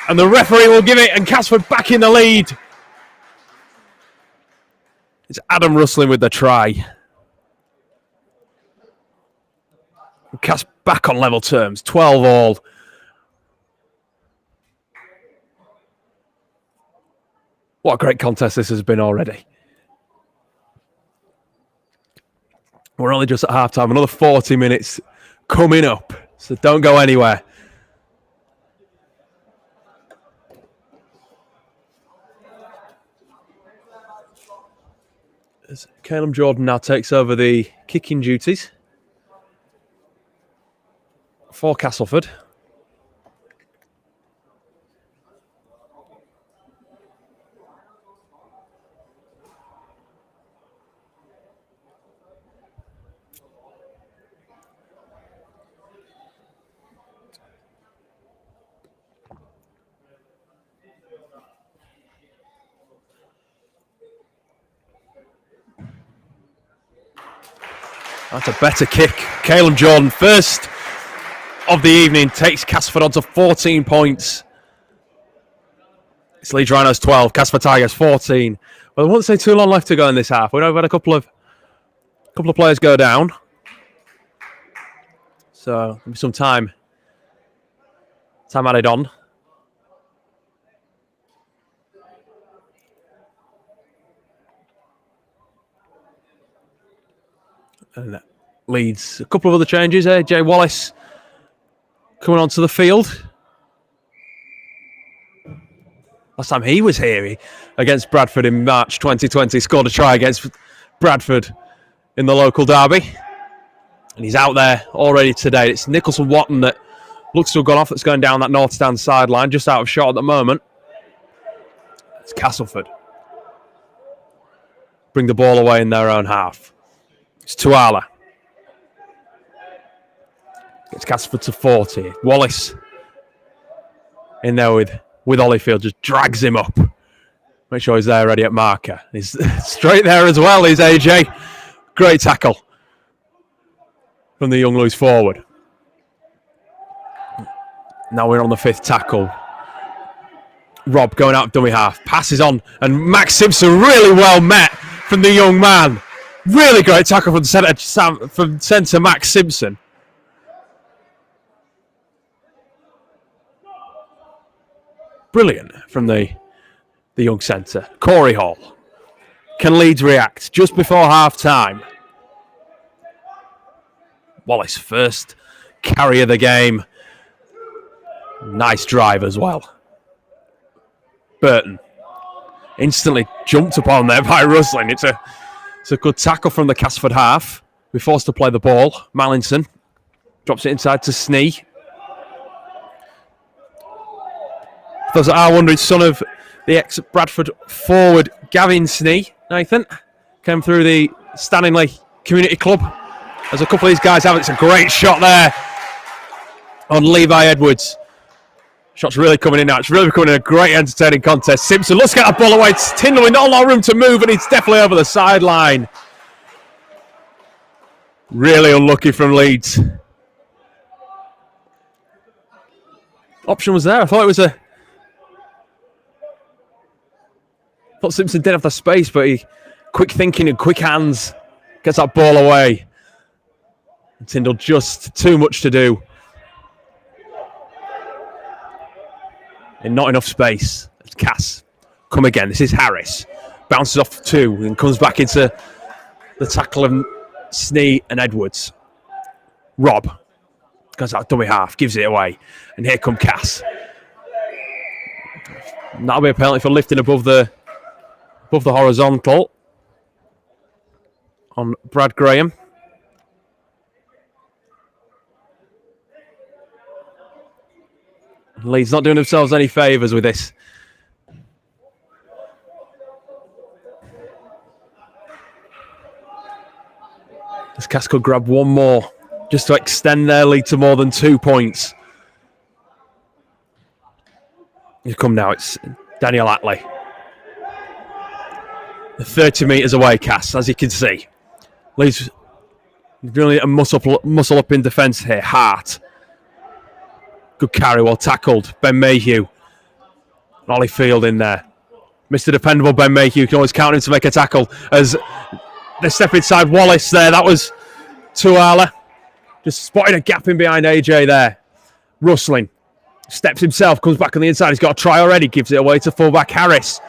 and the referee will give it, and Castleford back in the lead. It's Adam Rustling with the try. Cas back on level terms, 12 all. What a great contest this has been already. We're only just at half-time. Another 40 minutes coming up, so don't go anywhere. As Caleb Jordan now takes over the kicking duties for Castleford. That's a better kick. Caleb Jordan, first of the evening, takes Castleford on to 14 points. It's Leeds Rhinos 12, Castleford Tigers 14. Well, I won't say too long left to go in this half. We know we've had a couple of players go down, so there'll be some time added on. And Leeds, a couple of other changes here. Jay Wallace coming onto the field. Last time he was here against Bradford in March 2020, scored a try against Bradford in the local derby. And he's out there already today. It's Nicholson Watton that looks to have gone off, that's going down that north stand sideline, just out of shot at the moment. It's Castleford. Bring the ball away in their own half. It's Tuala. Gets Castleford to 40. Wallace in there with Holyfield, just drags him up. Make sure he's there ready at marker. He's straight there as well, he's AJ. Great tackle from the young loose forward. Now we're on the fifth tackle. Rob going out dummy half. Passes on, and Max Simpson really well met from the young man. Really great tackle from centre Max Simpson. Brilliant from the young centre. Corey Hall. Can Leeds react just before half-time? Wallace, first carry of the game. Nice drive as well. Burton. Instantly jumped upon there by Rustling. It's a good tackle from the Castleford half. We're forced to play the ball. Mallinson drops it inside to Snee. For those that are wondering, son of the ex-Bradford forward Gavin Snee, Nathan, came through the Headingley Community Club. As a couple of these guys have, it's a great shot there on Levi Edwards. Shot's really coming in now. It's really becoming a great entertaining contest. Simpson, let's get that ball away. It's Tyndall with not a lot of room to move, and it's definitely over the sideline. Really unlucky from Leeds. Option was there. I thought Simpson did have the space, but he quick thinking and quick hands gets that ball away. And Tyndall just too much to do. And not enough space. It's Cass. Come again. This is Harris. Bounces off two and comes back into the tackle of Snee and Edwards. Rob goes out dummy half, gives it away. And here come Cass. And that'll be a penalty for lifting above the horizontal on Brad Graham. Leeds not doing themselves any favours with this. This Cass could grab one more just to extend their lead to more than 2 points. You come now, it's Daniel Atley. 30 metres away, Cass, as you can see. Leeds really a muscle up in defence here. Hart. Good carry, well tackled. Ben Mayhew. Ollie Field in there. Mr. Dependable Ben Mayhew can always count him to make a tackle as they step inside Wallace there. That was Tuala. Just spotted a gap in behind AJ there. Rustling. Steps himself, comes back on the inside. He's got a try already. Gives it away to fullback Harris.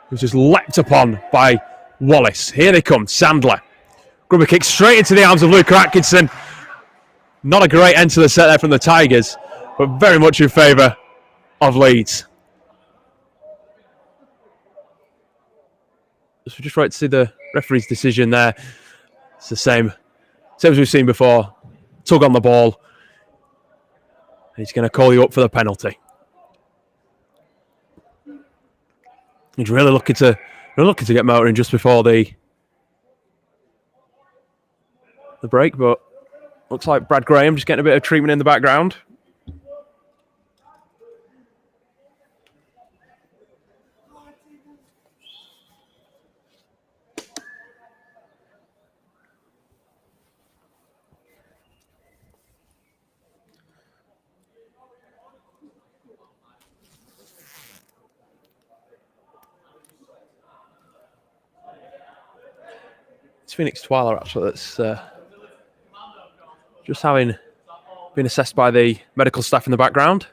Who's just leapt upon by Wallace. Here they come. Sandler. Grubber kick straight into the arms of Luca Atkinson. Not a great end to the set there from the Tigers, but very much in favour of Leeds. So we're just right to see the referee's decision there. It's the same as we've seen before. Tug on the ball. He's going to call you up for the penalty. He's really looking to get motoring just before the break, but looks like Brad Graham just getting a bit of treatment in the background. It's Phoenix Twyla, actually, that's just having been assessed by the medical staff in the background.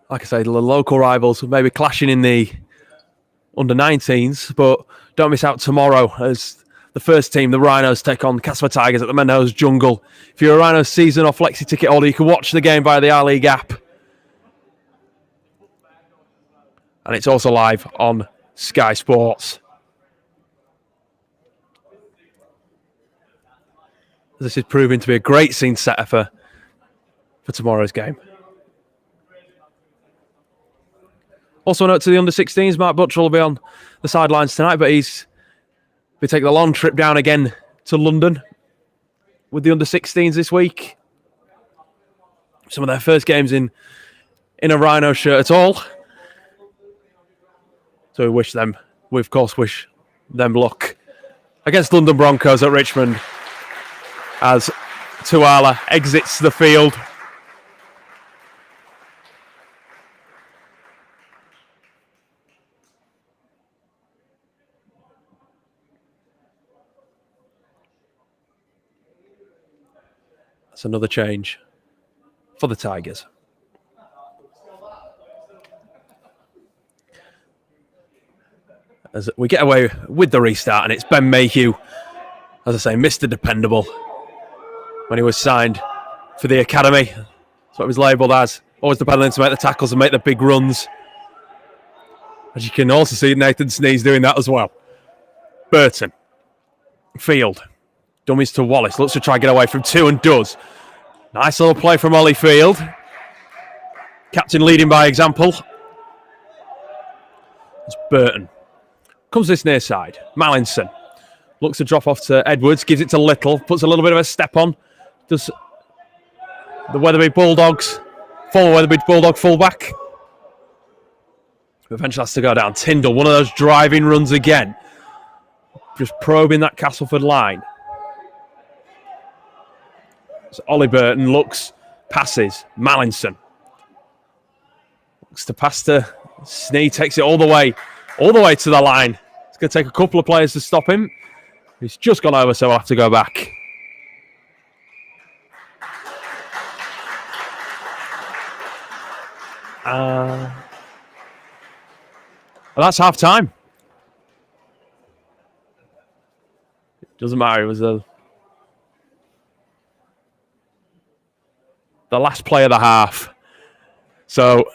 Like I say, the local rivals maybe clashing in the under-19s, but don't miss out tomorrow as the first team, the Rhinos, take on Castleford Tigers at the Mendoza Jungle. If you're a Rhinos season or flexi ticket holder, you can watch the game via the R-League app. And it's also live on Sky Sports. This is proving to be a great scene setter for tomorrow's game. Also a note to the under-16s, Mark Buttrell will be on the sidelines tonight, but he's be taking a long trip down again to London with the under-16s this week. Some of their first games in a Rhino shirt at all. So we of course wish them luck against London Broncos at Richmond as Tuala exits the field. That's another change for the Tigers. As we get away with the restart, and it's Ben Mayhew, as I say, Mr. Dependable. When he was signed for the academy, that's what he was labelled as. Always dependent to make the tackles and make the big runs. As you can also see, Nathan Sneeze doing that as well. Burton. Field. Dummies to Wallace. Looks to try and get away from two and does. Nice little play from Ollie Field. Captain leading by example. It's Burton. Comes this near side. Mallinson. Looks to drop off to Edwards. Gives it to Little. Puts a little bit of a step on. Does the Weatherby Bulldogs. Former Weatherby Bulldog fullback. Eventually has to go down. Tyndall. One of those driving runs again. Just probing that Castleford line. So Ollie Burton looks, passes. Mallinson looks to pass to Snee, takes it all the way to the line. It's going to take a couple of players to stop him. He's just gone over, so I'll have to go back. And that's half time. Doesn't matter. It was the last play of the half. So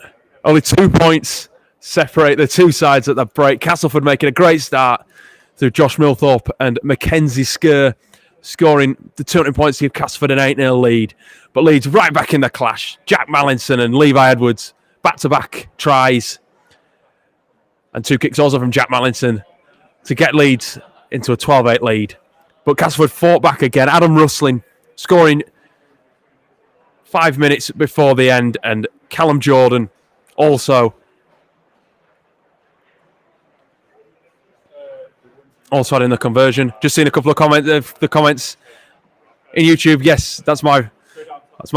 only 2 points separate the two sides at the break. Castleford making a great start through Josh Milthorpe and Mackenzie Skur scoring the 200 points to give Castleford an 8-0 lead. But Leeds right back in the clash. Jack Mallinson and Levi Edwards back-to-back tries. And 2 kicks also from Jack Mallinson to get Leeds into a 12-8 lead. But Castleford fought back again. Adam Rusling scoring 5 minutes before the end, and Callum Jordan also had in the conversion. Just seen a couple of comments in YouTube. Yes, that's my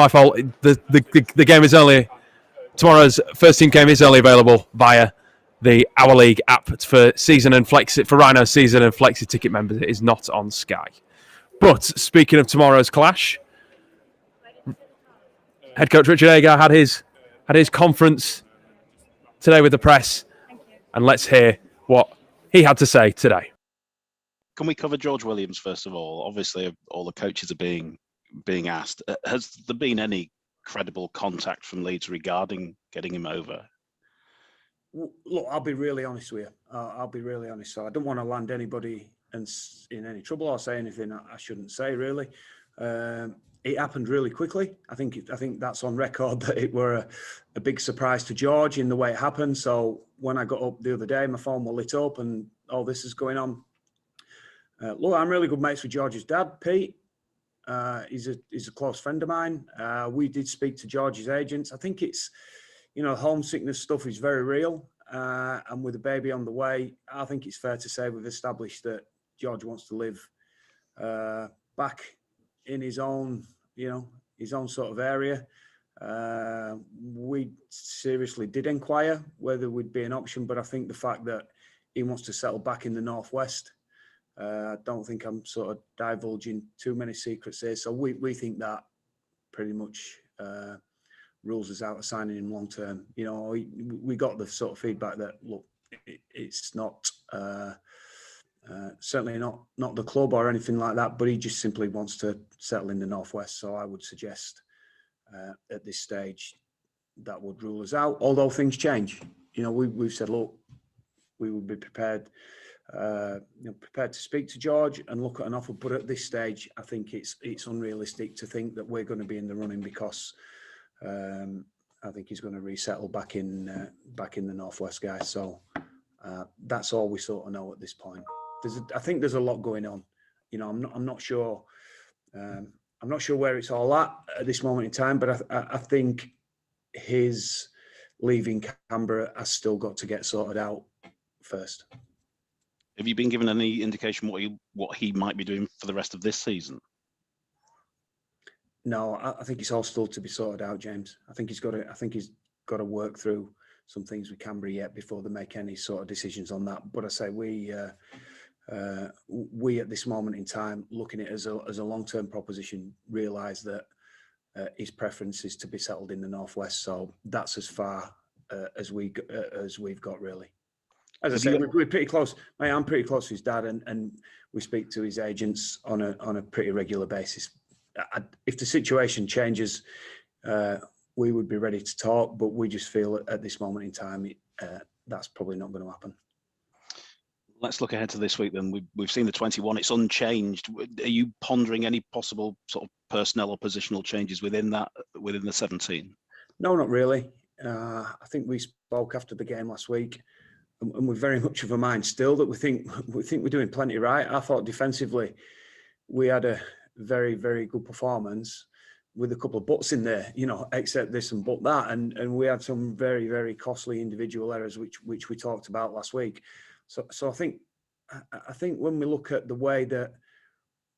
fault. The game is only tomorrow's first team game is only available via the Our League app for season and flexi for Rhino season and flexi ticket members. It is not on Sky. But speaking of tomorrow's clash, head coach Richard Agar had his conference today with the press, and let's hear what he had to say today. Can we cover George Williams first of all? Obviously, all the coaches are being asked. Has there been any credible contact from Leeds regarding getting him over? Look, I'll be really honest with you. I'll be really honest. So I don't want to land anybody in any trouble or say anything I shouldn't say. Really, it happened really quickly. I think that's on record that it were a big surprise to George in the way it happened. So when I got up the other day, my phone was lit up and all this is going on. Look, I'm really good mates with George's dad, Pete. He's a close friend of mine. We did speak to George's agents. I think it's, homesickness stuff is very real. And with a baby on the way, I think it's fair to say we've established that George wants to live back in his own sort of area. We seriously did inquire whether would be an option, but I think the fact that he wants to settle back in the Northwest, I don't think I'm sort of divulging too many secrets here. So we think that pretty much rules us out of signing him long term. We got the sort of feedback that, look, it's not certainly not the club or anything like that, but he just simply wants to settle in the Northwest. So I would suggest at this stage that would rule us out. Although things change, we've said, look, we would be prepared to speak to George and look at an offer. But at this stage, I think it's unrealistic to think that we're going to be in the running because I think he's going to resettle back in the Northwest, guys. So that's all we sort of know at this point. I think there's a lot going on. I'm not sure. I'm not sure where it's all at this moment in time, but I think his leaving Canberra has still got to get sorted out first. Have you been given any indication what he might be doing for the rest of this season? No, I think it's all still to be sorted out, James. I think he's got to work through some things with Canberra yet before they make any sort of decisions on that. But I say we at this moment in time, looking at it as a long-term proposition, realise that his preference is to be settled in the Northwest. So that's as far as we've got, really. As I say, we're pretty close. I'm pretty close to his dad, and we speak to his agents on a pretty regular basis. If the situation changes, we would be ready to talk, but we just feel at this moment in time that's probably not going to happen. Let's look ahead to this week then. We've seen the 21, it's unchanged. Are you pondering any possible sort of personnel or positional changes within the 17? No, not really. I think we spoke after the game last week, and we're very much of a mind still that we think we're doing plenty right. I thought defensively we had a very, very good performance with a couple of buts in there, except this and but that, and we had some very, very costly individual errors which we talked about last week. So I think when we look at the way that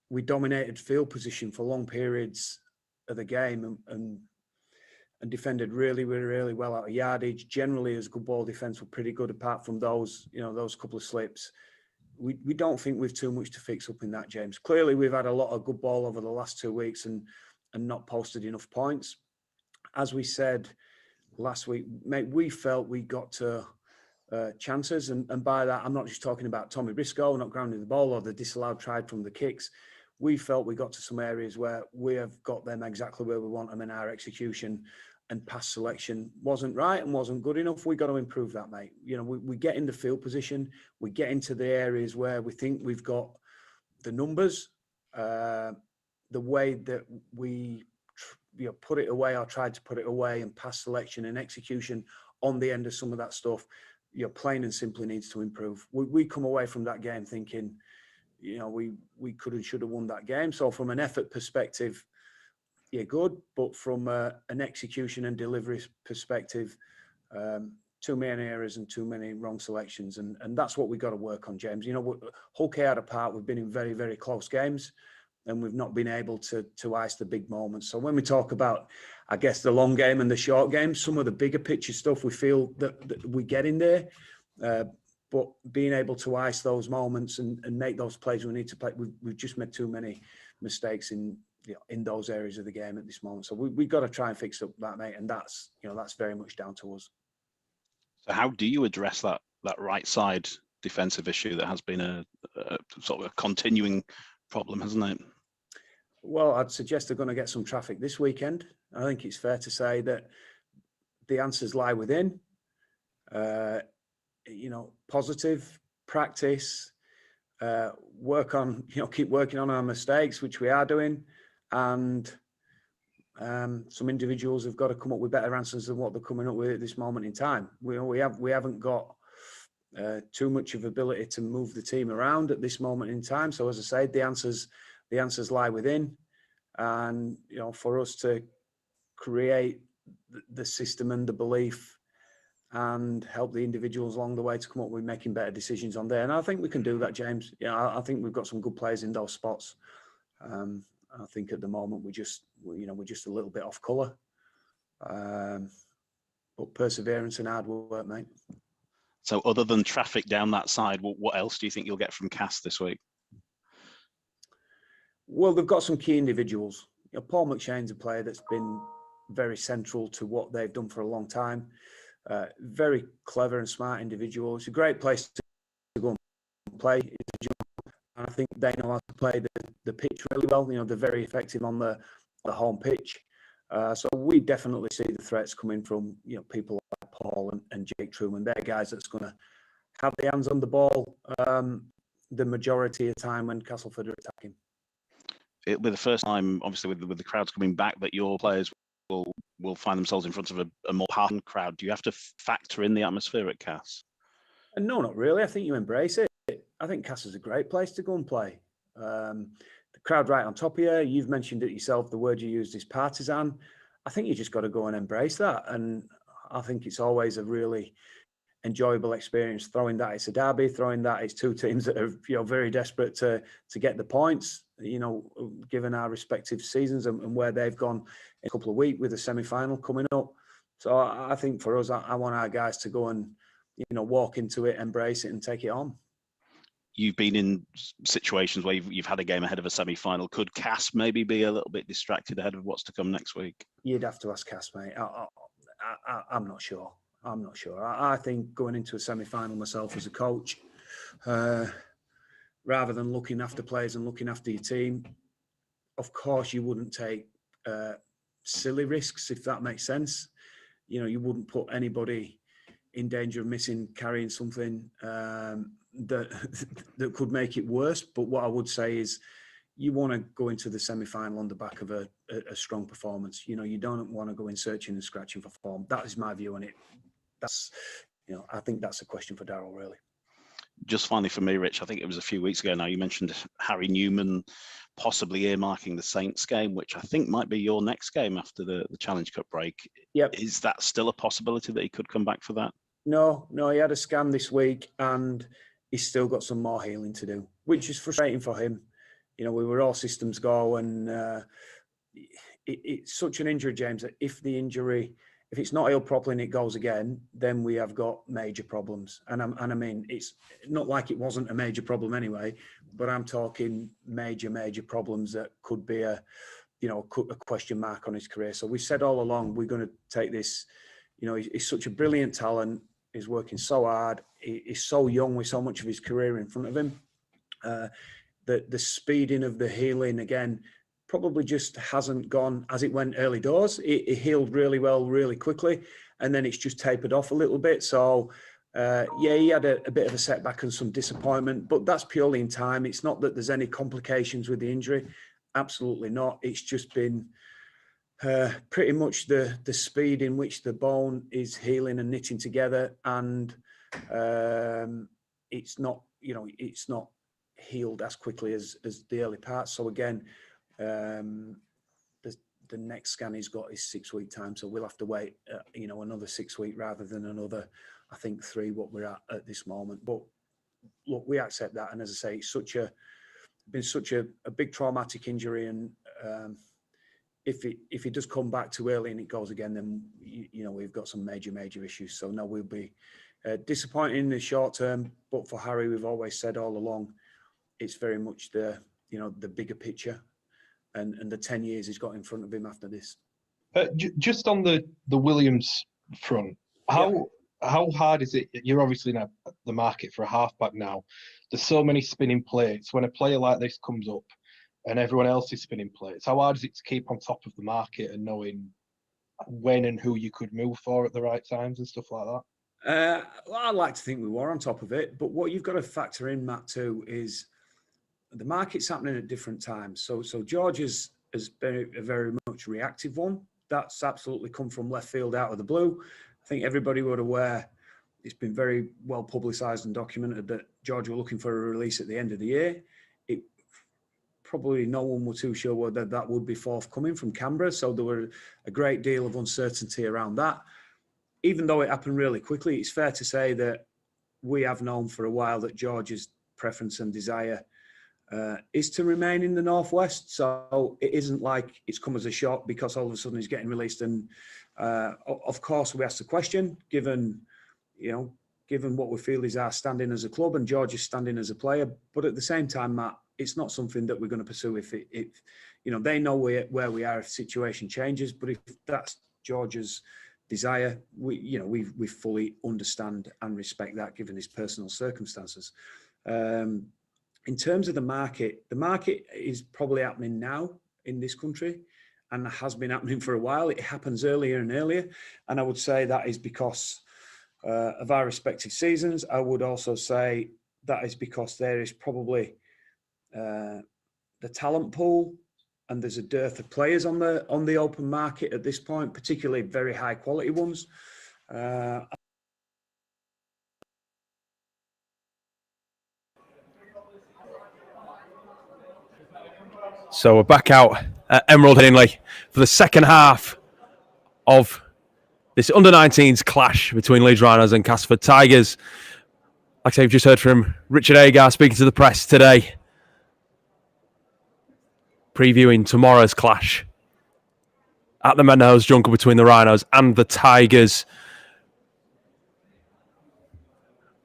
we dominated field position for long periods of the game and defended really, really, really well out of yardage, generally as good ball defence were pretty good apart from those couple of slips. We don't think we've too much to fix up in that, James. Clearly, we've had a lot of good ball over the last 2 weeks and not posted enough points. As we said last week, mate, we felt we got to chances, and by that I'm not just talking about Tommy Briscoe not grounding the ball or the disallowed try from the kicks. We felt we got to some areas where we have got them exactly where we want them, in our execution and pass selection wasn't right and wasn't good enough. We got to improve that, mate. You know, we get in the field position, we get into the areas where we think we've got the numbers, the way that we put it away or tried to put it away, and pass selection and execution on the end of some of that stuff, plain and simply needs to improve. We come away from that game thinking, we could and should have won that game. So from an effort perspective, good, but from an execution and delivery perspective, too many errors and too many wrong selections, and that's what we got to work on, James. Hull KR apart, we've been in very, very close games, and we've not been able to ice the big moments. So when we talk about, I guess, the long game and the short game, some of the bigger picture stuff we feel that we get in there, but being able to ice those moments and make those plays we need to play, we've just made too many mistakes in those areas of the game at this moment. So we've got to try and fix up that, mate, and that's very much down to us. So how do you address that right side defensive issue that has been a sort of a continuing problem, hasn't it? Well, I'd suggest they're going to get some traffic this weekend. I think it's fair to say that the answers lie within. Positive practice, work on, keep working on our mistakes, which we are doing, and some individuals have got to come up with better answers than what they're coming up with at this moment in time. We haven't got too much of ability to move the team around at this moment in time. So as I said, the answers lie within, and for us to create the system and the belief and help the individuals along the way to come up with making better decisions on there. And I think we can do that, James. I think we've got some good players in those spots. I think at the moment we're just a little bit off colour. But perseverance and hard work, mate. So other than traffic down that side, what else do you think you'll get from Cass this week? Well, they've got some key individuals. Paul McShane's a player that's been very central to what they've done for a long time. Very clever and smart individual. It's a great place to go and play. And I think they know how to play the pitch really well. They're very effective on the home pitch. So we definitely see the threats coming from people like Paul and Jake Truman. They're guys that's going to have their hands on the ball the majority of the time when Castleford are attacking. It'll be the first time, obviously, with the crowds coming back, that your players will find themselves in front of a more hardened crowd. Do you have to factor in the atmosphere at Cass? No, not really. I think you embrace it. I think Cass is a great place to go and play. The crowd right on top of you. You've mentioned it yourself. The word you used is partisan. I think you just got to go and embrace that. And I think it's always a really enjoyable experience. Throwing that it's a derby, throwing that it's two teams that are very desperate to get the points. Given our respective seasons and where they've gone in a couple of weeks with the semi-final coming up. So I think for us, I want our guys to go and walk into it, embrace it, and take it on. You've been in situations where you've had a game ahead of a semi-final. Could Cass maybe be a little bit distracted ahead of what's to come next week? You'd have to ask Cass, mate. I'm not sure. I think going into a semi-final myself as a coach, rather than looking after players and looking after your team, of course you wouldn't take silly risks, if that makes sense. You wouldn't put anybody in danger of carrying something that could make it worse. But what I would say is you want to go into the semi-final on the back of a strong performance. You don't want to go in searching and scratching for form. That is my view on it. I think that's a question for Darryl, really. Just finally for me, Rich, I think it was a few weeks ago now, you mentioned Harry Newman possibly earmarking the Saints game, which I think might be your next game after the Challenge Cup break. Yep. Is that still a possibility that he could come back for that? No, he had a scan this week and he's still got some more healing to do, which is frustrating for him. We were all systems go, and it's such an injury, James, that if it's not healed properly and it goes again, then we have got major problems. And I mean, it's not like it wasn't a major problem anyway, but I'm talking major problems that could be a question mark on his career. So we said all along, we're going to take this, he's such a brilliant talent. He's working so hard. He's so young with so much of his career in front of him. The speeding of the healing, again, probably just hasn't gone as it went early doors. It healed really well, really quickly, and then it's just tapered off a little bit. So, he had a bit of a setback and some disappointment, but that's purely in time. It's not that there's any complications with the injury. Absolutely not. It's just been pretty much the speed in which the bone is healing and knitting together, and it's not healed as quickly as the early parts. So again, the next scan he's got is 6 week time, so we'll have to wait another 6 weeks rather than another, I think, 3 what we're at this moment. But look, we accept that, and as I say, it's been such a big traumatic injury, and if it does come back too early and it goes again, then we've got some major issues. So no, we'll be disappointed in the short term, but for Harry, we've always said all along, it's very much the bigger picture and the 10 years he's got in front of him after this. Just on the Williams front, how hard is it? You're obviously in the market for a halfback now. There's so many spinning plates. When a player like this comes up and everyone else is spinning plates, how hard is it to keep on top of the market and knowing when and who you could move for at the right times and stuff like that? Well, I'd like to think we were on top of it, but what you've got to factor in, Matt, too, is the market's happening at different times. So George has been a very much reactive one. That's absolutely come from left field out of the blue. I think everybody would aware, it's been very well publicised and documented that George were looking for a release at the end of the year. Probably no one were too sure whether that would be forthcoming from Canberra, so there were a great deal of uncertainty around that. Even though it happened really quickly, it's fair to say that we have known for a while that George's preference and desire is to remain in the Northwest. So it isn't like it's come as a shock because all of a sudden he's getting released. And of course, we asked the question, given what we feel is our standing as a club and George's standing as a player. But at the same time, Matt, it's not something that we're going to pursue if they know where we are if the situation changes. But if that's George's desire, we fully understand and respect that given his personal circumstances. In terms of the market is probably happening now in this country and has been happening for a while. It happens earlier and earlier. And I would say that is because of our respective seasons. I would also say that is because there is probably the talent pool and there's a dearth of players on the open market at this point, particularly very high quality ones. So we're back out at Emerald Headingley for the second half of this under-19s clash between Leeds Rhinos and Castleford Tigers. Like I say, you've just heard from Richard Agar speaking to the press today, previewing tomorrow's clash at the Mendenhall's Jungle between the Rhinos and the Tigers.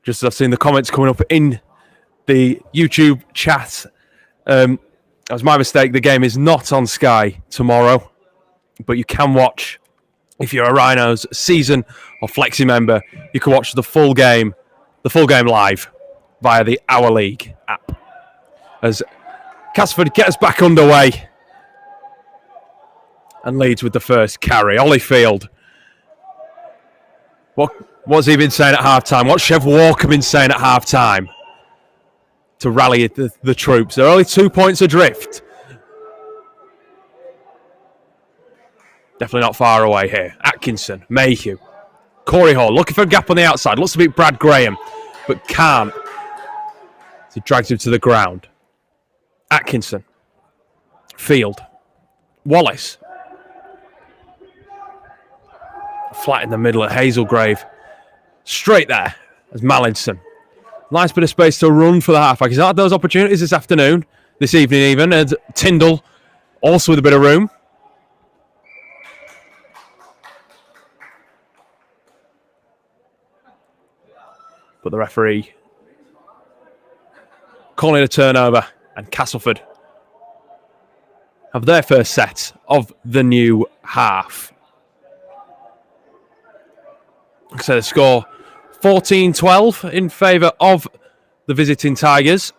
Just as I've seen the comments coming up in the YouTube chat, that was my mistake. The game is not on Sky tomorrow, but you can watch, if you're a Rhinos season or Flexi member, you can watch the full game live via the Our League app. As Castleford get us back underway and leads with the first carry. Olliefield. What's he been saying at half-time? What's Chev Walker been saying at half-time to rally the troops? They're only 2 points adrift. Definitely not far away here. Atkinson, Mayhew, Corey Hall looking for a gap on the outside. Looks to beat Brad Graham, but can't. He drags him to the ground. Atkinson, Field, Wallace. Flat in the middle at Hazelgrave. Straight there as Mallinson. Nice bit of space to run for the halfback. He's not had those opportunities this afternoon, this evening even. And Tyndall also with a bit of room. But the referee calling a turnover, and Castleford have their first set of the new half. So the score 14-12 in favour of the visiting Tigers.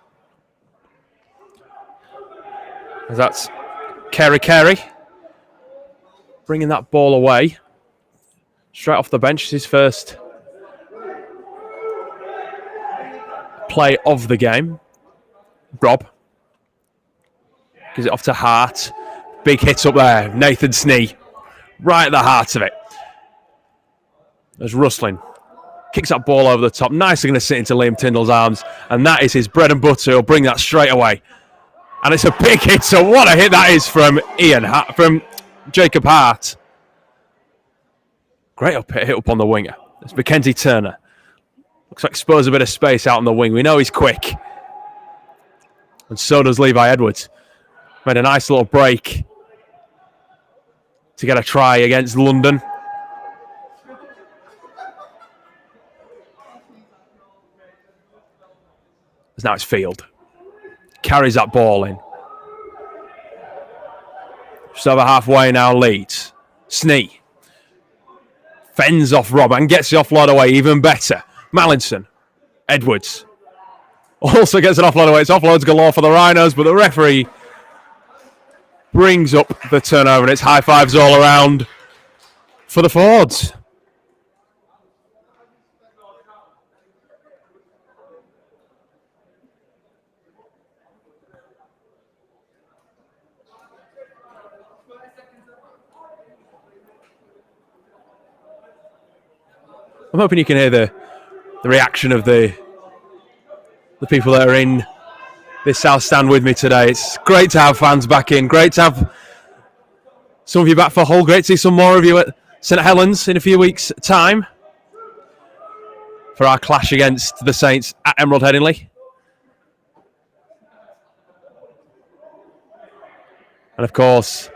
As that's Carey bringing that ball away. Straight off the bench, it's his first play of the game. Rob gives it off to Hart. Big hit up there. Nathan Snee. Right at the heart of it. There's Rustlin. Kicks that ball over the top. Nicely going to sit into Liam Tyndall's arms. And that is his bread and butter. He'll bring that straight away. And it's a big hit. So what a hit that is from from Jacob Hart. Great hit up on the winger. It's Mackenzie Turner. Looks like Spurs a bit of space out on the wing. We know he's quick. And so does Levi Edwards. Made a nice little break to get a try against London. Now it's Field. Carries that ball in. Just over halfway now, Leeds. Snee. Fends off Rob and gets the offload away even better. Mallinson. Edwards. Also gets an offload away. It's offloads galore for the Rhinos, but the referee brings up the turnover and it's high fives all around for the Fords. I'm hoping you can hear the reaction of the people that are in this South Stand with me today. It's great to have fans back in. Great to have some of you back for Hull. Great to see some more of you at St Helens in a few weeks' time for our clash against the Saints at Emerald Headingley. And of course,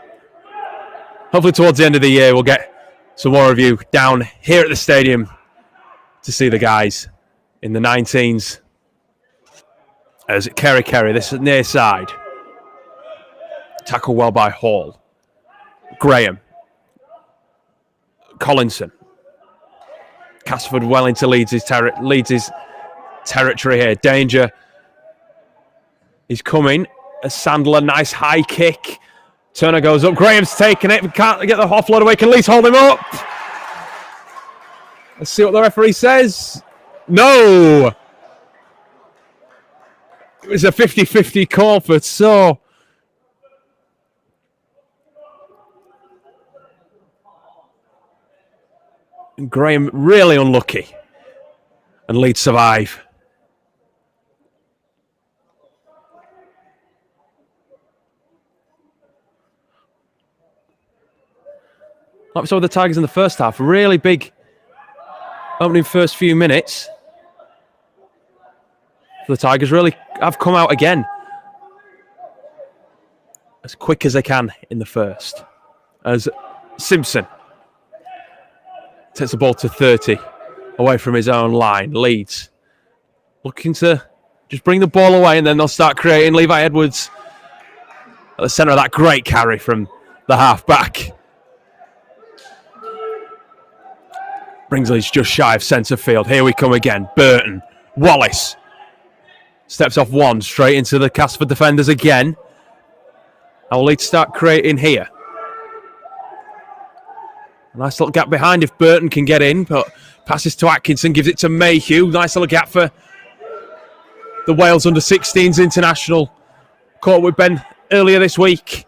hopefully towards the end of the year, we'll get some more of you down here at the stadium to see the guys in the 19s. As Carey, this is near side. Tackle well by Hall. Graham. Collinson. Castleford well into Leeds' territory here. Danger is coming. A Sandler, nice high kick. Turner goes up. Graham's taking it. Can't get the offload away. Can Leeds hold him up? Let's see what the referee says. No! It was a 50-50 call for So. And Graham really unlucky. And Leeds survive. Like we saw with the Tigers in the first half, really big opening first few minutes. The Tigers really have come out again as quick as they can in the first. As Simpson takes the ball to 30 away from his own line. Leeds looking to just bring the ball away and then they'll start creating. Levi Edwards at the centre of that great carry from the half-back. Brings Leeds just shy of centre field. Here we come again. Burton. Wallace. Steps off one, straight into the Castleford defenders again. How will Leeds start creating here? A nice little gap behind if Burton can get in, but passes to Atkinson, gives it to Mayhew. Nice little gap for the Wales under-16s international. Caught with Ben earlier this week.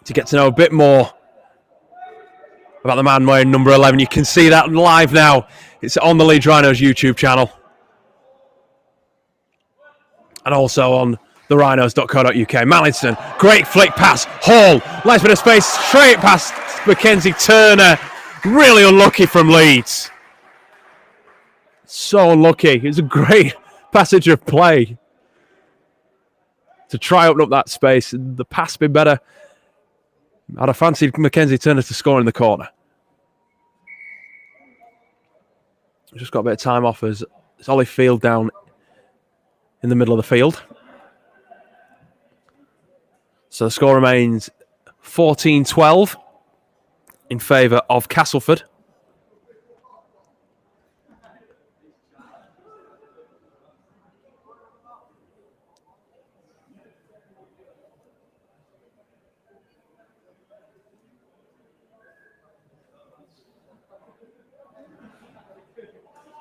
To get to know a bit more about the man wearing number 11. You can see that live now. It's on the Leeds Rhinos YouTube channel. And also on therhinos.co.uk. Mallinson, great flick pass. Hall, nice bit of space, straight past Mackenzie Turner. Really unlucky from Leeds. So unlucky. It was a great passage of play to try open up that space. The pass been better. I'd have fancied Mackenzie Turner to score in the corner. Just got a bit of time off as it's Ollie Field down in the middle of the field. So the score remains 14-12 in favour of Castleford.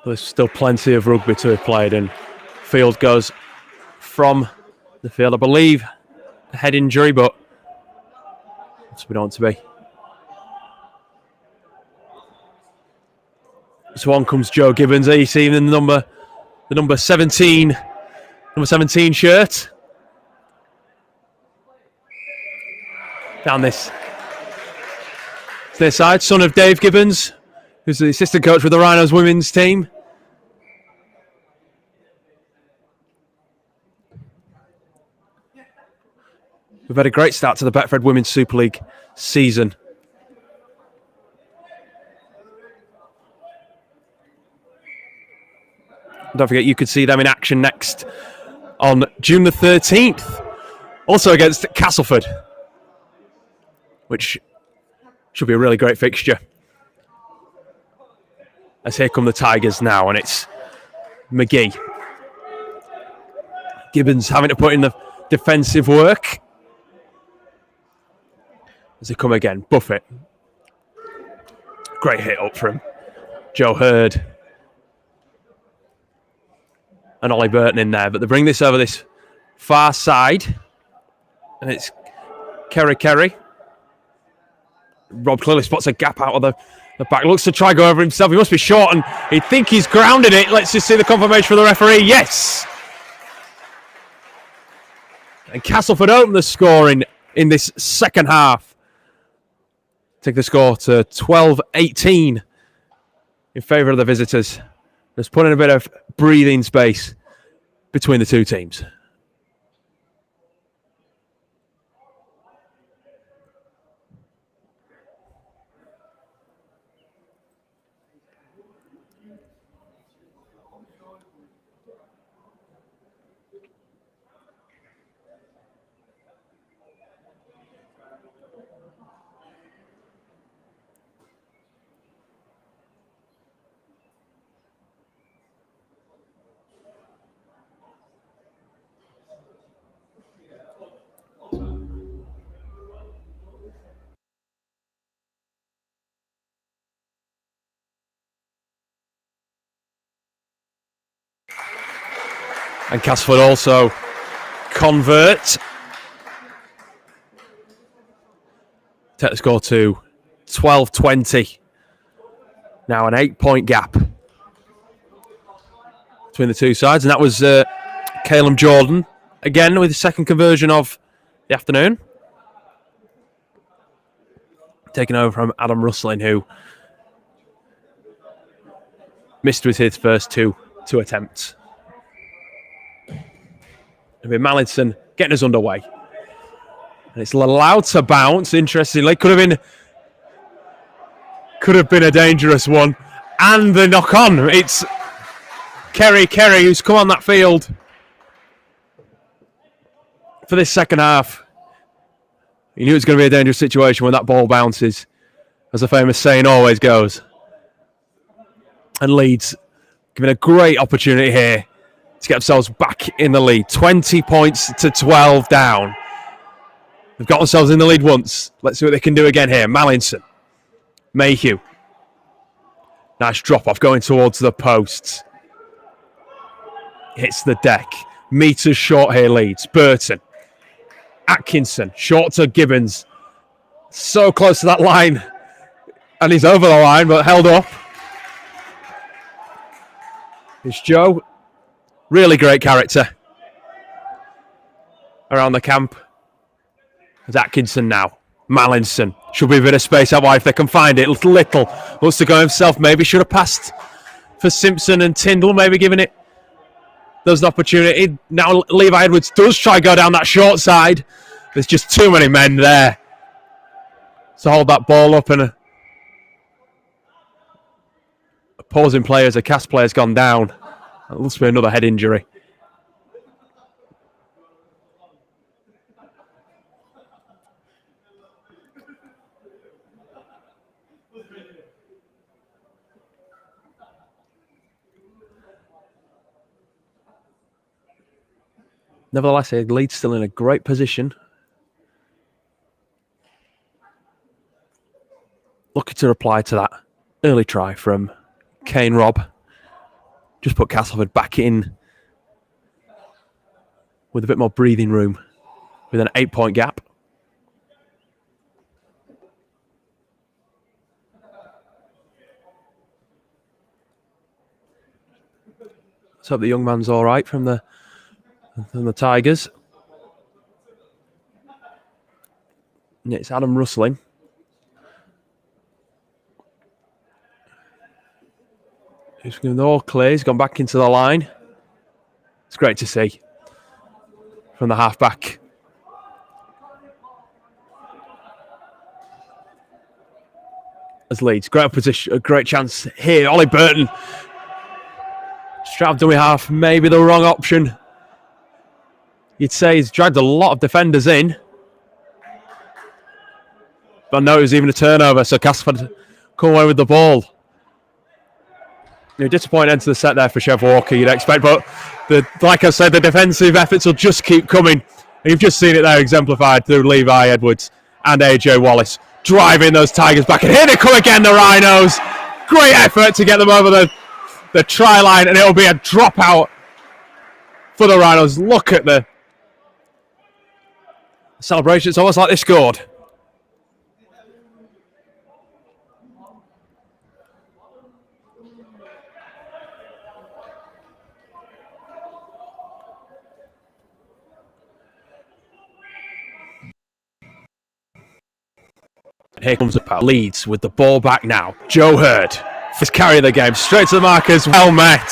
There's still plenty of rugby to be played, and Field goes from the field. I believe a head injury, but that's what we don't want to be. So on comes Joe Gibbons. Are you seeing the number 17 shirt? Down this side, son of Dave Gibbons, who's the assistant coach with the Rhinos women's team. We've had a great start to the Betfred Women's Super League season. Don't forget, you could see them in action next on June the 13th. Also against Castleford, which should be a really great fixture. As here come the Tigers now, and it's McGee. Gibbons having to put in the defensive work. As they come again, Buffett. Great hit up from Joe Hurd. And Ollie Burton in there, but they bring this over this far side. And it's Kerry. Rob clearly spots a gap out of the back. Looks to try go over himself. He must be short, and he'd think he's grounded it. Let's just see the confirmation for the referee. Yes! And Castleford open the score in this second half. Take the score to 12-18 in favour of the visitors. Just putting a bit of breathing space between the two teams. And Castleford also convert. Take the score to 12-20. Now an 8-point gap between the two sides. And that was Caleb Jordan, again with the second conversion of the afternoon. Taking over from Adam Russlin, who missed with his first two attempts. It'll be Mallinson getting us underway. And it's allowed to bounce, interestingly. Could have been a dangerous one. And the knock on. It's Kerry who's come on that field for this second half. He knew it was going to be a dangerous situation when that ball bounces, as the famous saying always goes. And Leeds given a great opportunity here to get themselves back in the lead. 20 points to 12 down. They've got themselves in the lead once. Let's see what they can do again here. Mallinson. Mayhew. Nice drop off going towards the posts. Hits the deck. Meters short here, Leeds. Burton. Atkinson. Short to Gibbons. So close to that line. And he's over the line, but held up. It's Joe. Really great character around the camp. There's Atkinson now. Mallinson. Should be a bit of space out wide if they can find it. Little. Wants to go himself. Maybe should have passed for Simpson and Tyndall. Maybe giving it. There's an opportunity. Now Levi Edwards does try to go down that short side. There's just too many men there to hold that ball up, and opposing players, a cast player's gone down. That must be another head injury. Nevertheless, Leeds still in a great position. Looking to reply to that early try from Kane Robb. just put Castleford back in with a bit more breathing room with an 8-point gap. Let's hope the young man's all right from the Tigers. And it's Adam Rustling. He's going all clear. He's gone back into the line. It's great to see from the halfback. As Leeds, great position, a great chance here. Ollie Burton, strapped dummy half, maybe the wrong option. You'd say he's dragged a lot of defenders in. But no, it was even a turnover, so Castleford come away with the ball. Disappointing end to the set there for Chev Walker, you'd expect, but like I said, the defensive efforts will just keep coming. And you've just seen it there exemplified through Levi Edwards and AJ Wallace, driving those Tigers back. And here they come again, the Rhinos. Great effort to get them over the try line, and it'll be a dropout for the Rhinos. Look at the celebration. It's almost like they scored. Here comes Leeds with the ball back now. Joe Hurd is carrying the game straight to the markers. Well met.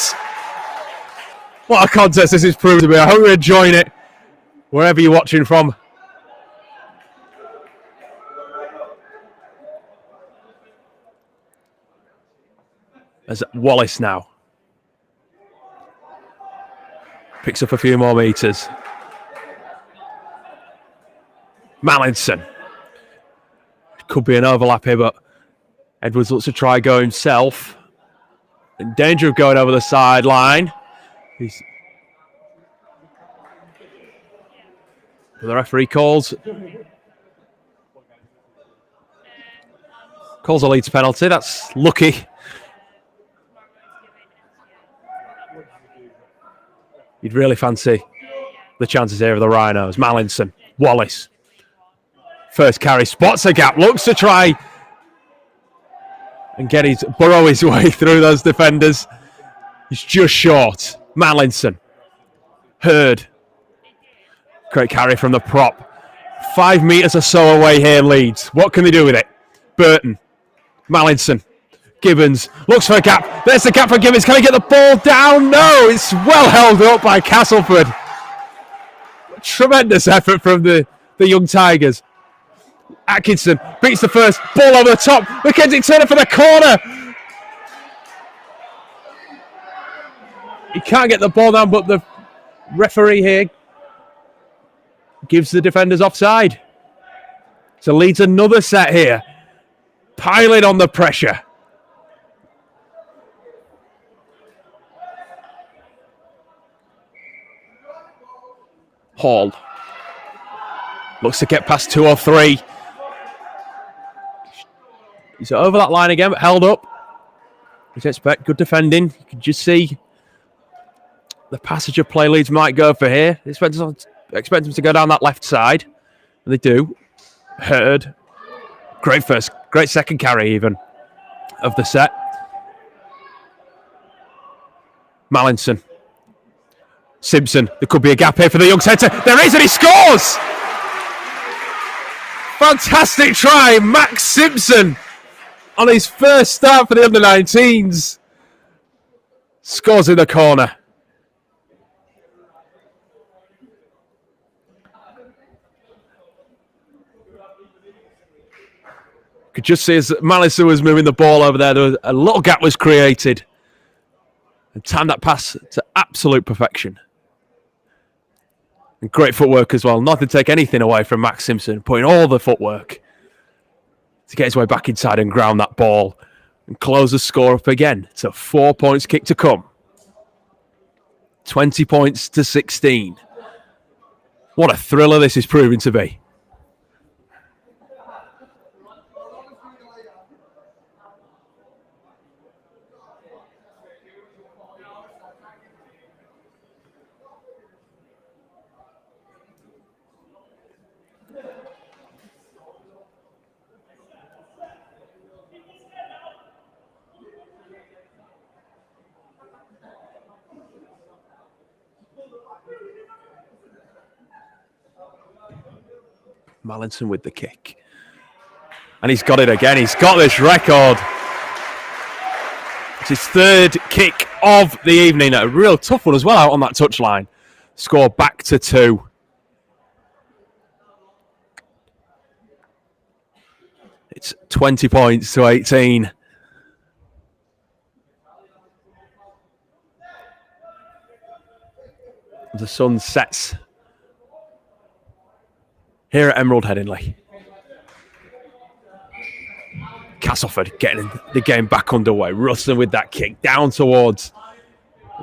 What a contest this is proved to be. I hope you're enjoying it wherever you're watching from. As Wallace now picks up a few more metres. Mallinson. Could be an overlap here, but Edwards looks to try go himself. In danger of going over the sideline. The referee calls a Leeds penalty. That's lucky. You'd really fancy the chances here of the Rhinos. Mallinson, Wallace. First carry, spots a gap, looks to try and burrow his way through those defenders. He's just short. Mallinson. Hurd. Great carry from the prop. 5 metres or so away here, Leeds. What can they do with it? Burton. Mallinson. Gibbons looks for a gap. There's the gap for Gibbons. Can he get the ball down? No, it's well held up by Castleford. Tremendous effort from the young Tigers. Atkinson beats the first, ball over the top. Mackenzie Turner for the corner. He can't get the ball down, but the referee here gives the defenders offside. So Leeds another set here. Piling on the pressure. Hall looks to get past 2 or 3. He's over that line again, but held up. You'd expect good defending. You can just see the passage of play Leeds might go for here. They expect them to go down that left side. And they do. Hurd. Great second carry even of the set. Mallinson. Simpson. There could be a gap here for the young centre. There is, and he scores! Fantastic try, Max Simpson. On his first start for the under-19s. Scores in the corner. Could just see as Mallinson was moving the ball over there, a little gap was created. And timed that pass to absolute perfection. And great footwork as well. Not to take anything away from Max Simpson, putting all the footwork to get his way back inside and ground that ball and close the score up again. So 4 points kick to come. 20 points to 16. What a thriller this is proving to be. Mallinson with the kick. And he's got it again. He's got this record. It's his third kick of the evening. A real tough one as well out on that touchline. Score back to 2. It's 20 points to 18. The sun sets here at Emerald Headingley. Castleford getting the game back underway. Russell with that kick down towards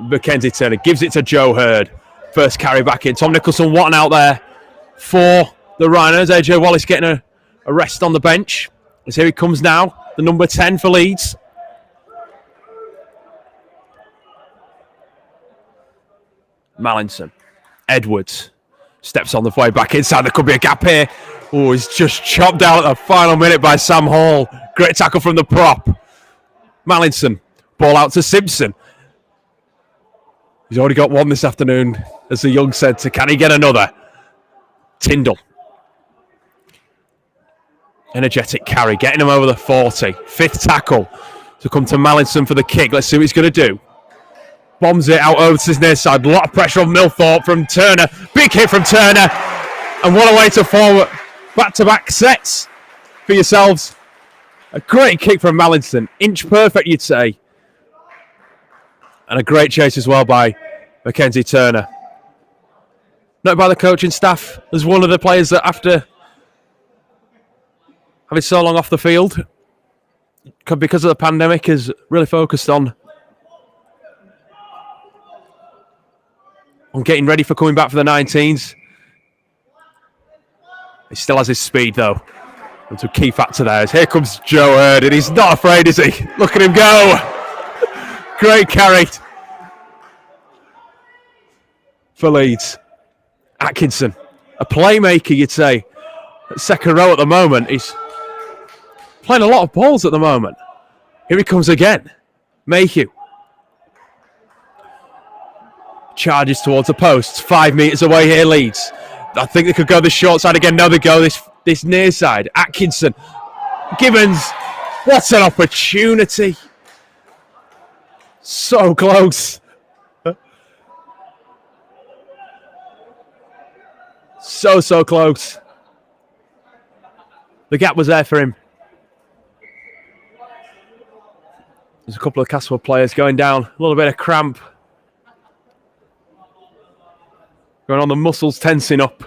Mackenzie Turner. Gives it to Joe Hurd. First carry back in. Tom Nicholson wanting out there for the Rhinos. AJ Wallace getting a rest on the bench. As here he comes now. The number 10 for Leeds. Mallinson. Edwards. Steps on the way back inside. There could be a gap here. Oh, he's just chopped down at the final minute by Sam Hall. Great tackle from the prop. Mallinson. Ball out to Simpson. He's already got one this afternoon, as the young said. So can he get another? Tyndall. Energetic carry. Getting him over the 40. 5th tackle to come to Mallinson for the kick. Let's see what he's going to do. Bombs it out over to his near side. A lot of pressure on Millthorpe from Turner. Big hit from Turner. And what a way to forward. Back-to-back sets for yourselves. A great kick from Mallinson. Inch perfect, you'd say. And a great chase as well by Mackenzie Turner. Noted by the coaching staff as one of the players that, after having so long off the field, because of the pandemic, is really focused on getting ready for coming back for the 19s. He still has his speed, though. That's a key factor there. Here comes Joe Hurd, and he's not afraid, is he? Look at him go. Great carry for Leeds. Atkinson, a playmaker, you'd say. At second row at the moment. He's playing a lot of balls at the moment. Here he comes again. Mayhew. Charges towards the posts. 5 metres away here, Leeds. I think they could go the short side again. No, they go this near side. Atkinson. Gibbons. What an opportunity. So close. So close. The gap was there for him. There's a couple of Castleford players going down. A little bit of cramp. Going on, the muscles tensing up.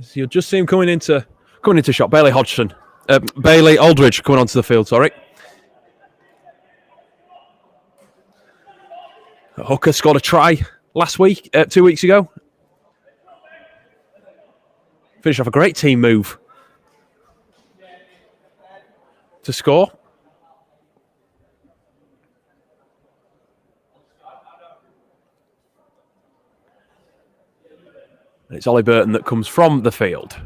So you'll just see him coming into shot. Bailey Aldridge coming onto the field, sorry. Hooker scored a try last week, 2 weeks ago. Finished off a great team move to score. And it's Ollie Burton that comes from the field.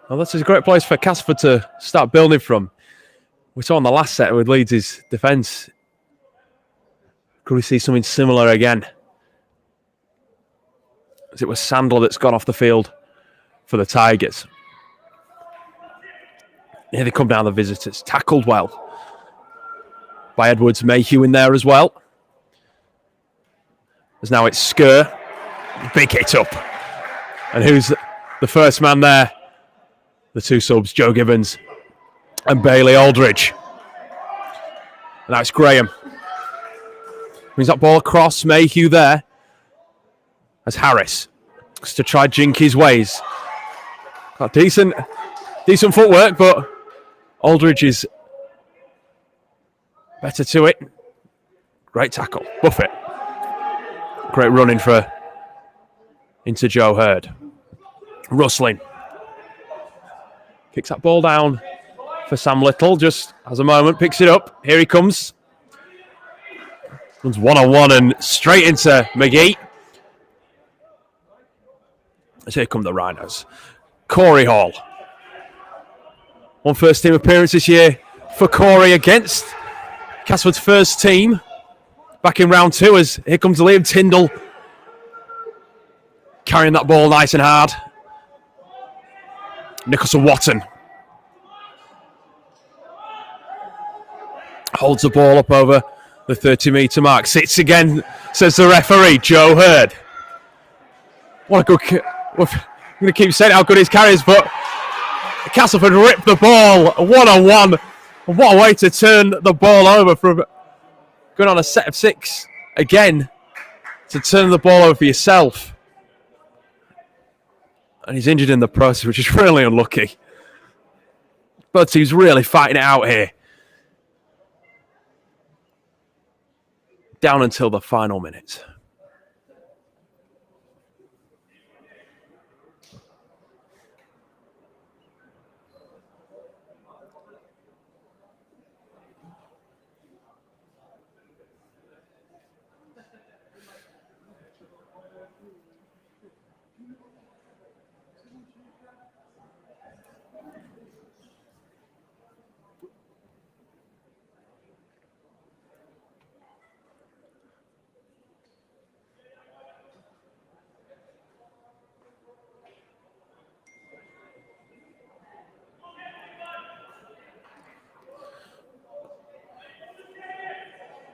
Well, this is a great place for Castleford to start building from. We saw on the last set with Leeds' defence. Could we see something similar again? As it was Sandler that's gone off the field for the Tigers. Here they come down, the visitors. Tackled well by Edwards. Mayhew in there as well. As now it's Skur. Big hit up. And who's the first man there? The two subs, Joe Gibbons and Bailey Aldridge. And now it's Graham. Brings that ball across. Mayhew there. As Harris looks to try jink his ways. Got decent footwork, but Aldridge is better to it. Great tackle. Buffett. Great running for into Joe Hurd. Rustling. Kicks that ball down for Sam Little. Just has a moment. Picks it up. Here he comes. Runs one-on-one and straight into McGee. As here come the Rhinos. Corey Hall. One first team appearance this year for Corey against Castleford's first team. Back in round 2 as here comes Liam Tyndall. Carrying that ball nice and hard. Nicholson Watton. Holds the ball up over the 30-metre mark. Sits again, says the referee, Joe Hurd. What a good... I'm going to keep saying how good his carry is, but Castleford ripped the ball one-on-one. What a way to turn the ball over from going on a set of 6 again to turn the ball over for yourself. And he's injured in the process, which is really unlucky. Both teams really fighting it out here. Down until the final minute.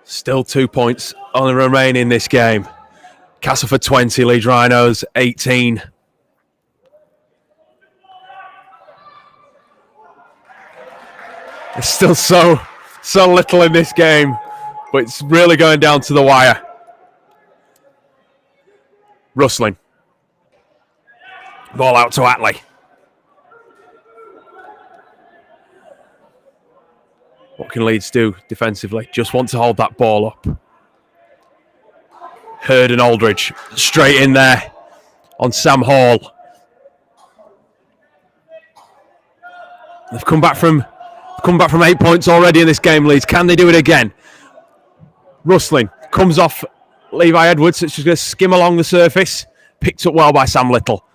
Still 2 points only remain in this game. Castleford 20, Leeds Rhinos 18. There's still so little in this game, but it's really going down to the wire. Rustling. Ball out to Attlee. What can Leeds do defensively? Just want to hold that ball up. Hurd and Aldridge straight in there on Sam Hall. They've come back from 8 points already in this game, Leeds. Can they do it again? Rustling comes off Levi Edwards. It's just going to skim along the surface. Picked up well by Sam Little.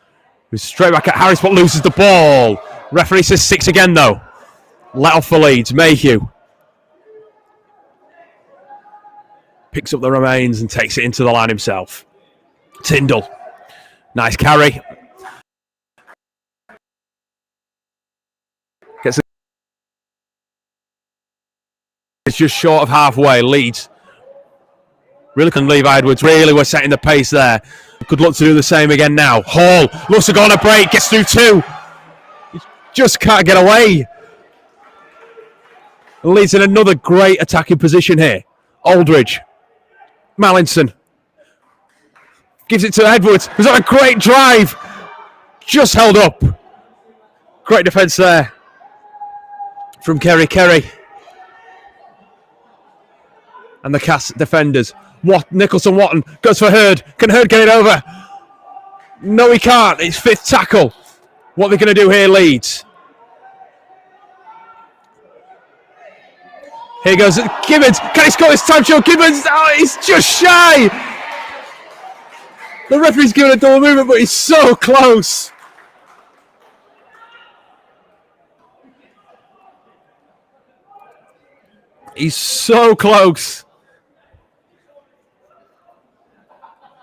Who's straight back at Harris, but loses the ball. Referee says 6 again, though. Let off for Leeds. Mayhew picks up the remains and takes it into the line himself. Tyndall. Nice carry. It's just short of halfway. Leeds really can Levi Edwards. Really were setting the pace there. Good luck to do the same again now. Hall looks to go on a break. Gets through 2. He just can't get away. Leeds in another great attacking position here. Aldridge. Mallinson. Gives it to Edwards. Who's on a great drive. Just held up. Great defence there from Kerry. And the Cass defenders. Nicholson Watton goes for Hurd. Can Hurd get it over? No, he can't. It's 5th tackle. What are they going to do here, Leeds? Here goes Gibbons. Can he score this time? Joe Gibbons. Oh, he's just shy. The referee's giving a double movement, but he's so close. He's so close.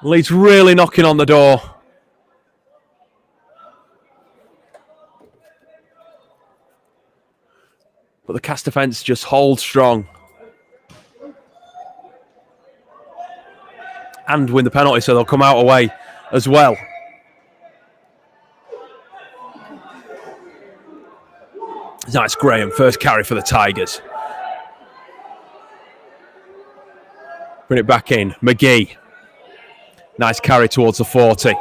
Leeds really knocking on the door. But the Cass defence just holds strong. And win the penalty, so they'll come out away as well. Nice Graham, first carry for the Tigers. Bring it back in. McGee. Nice carry towards the 40.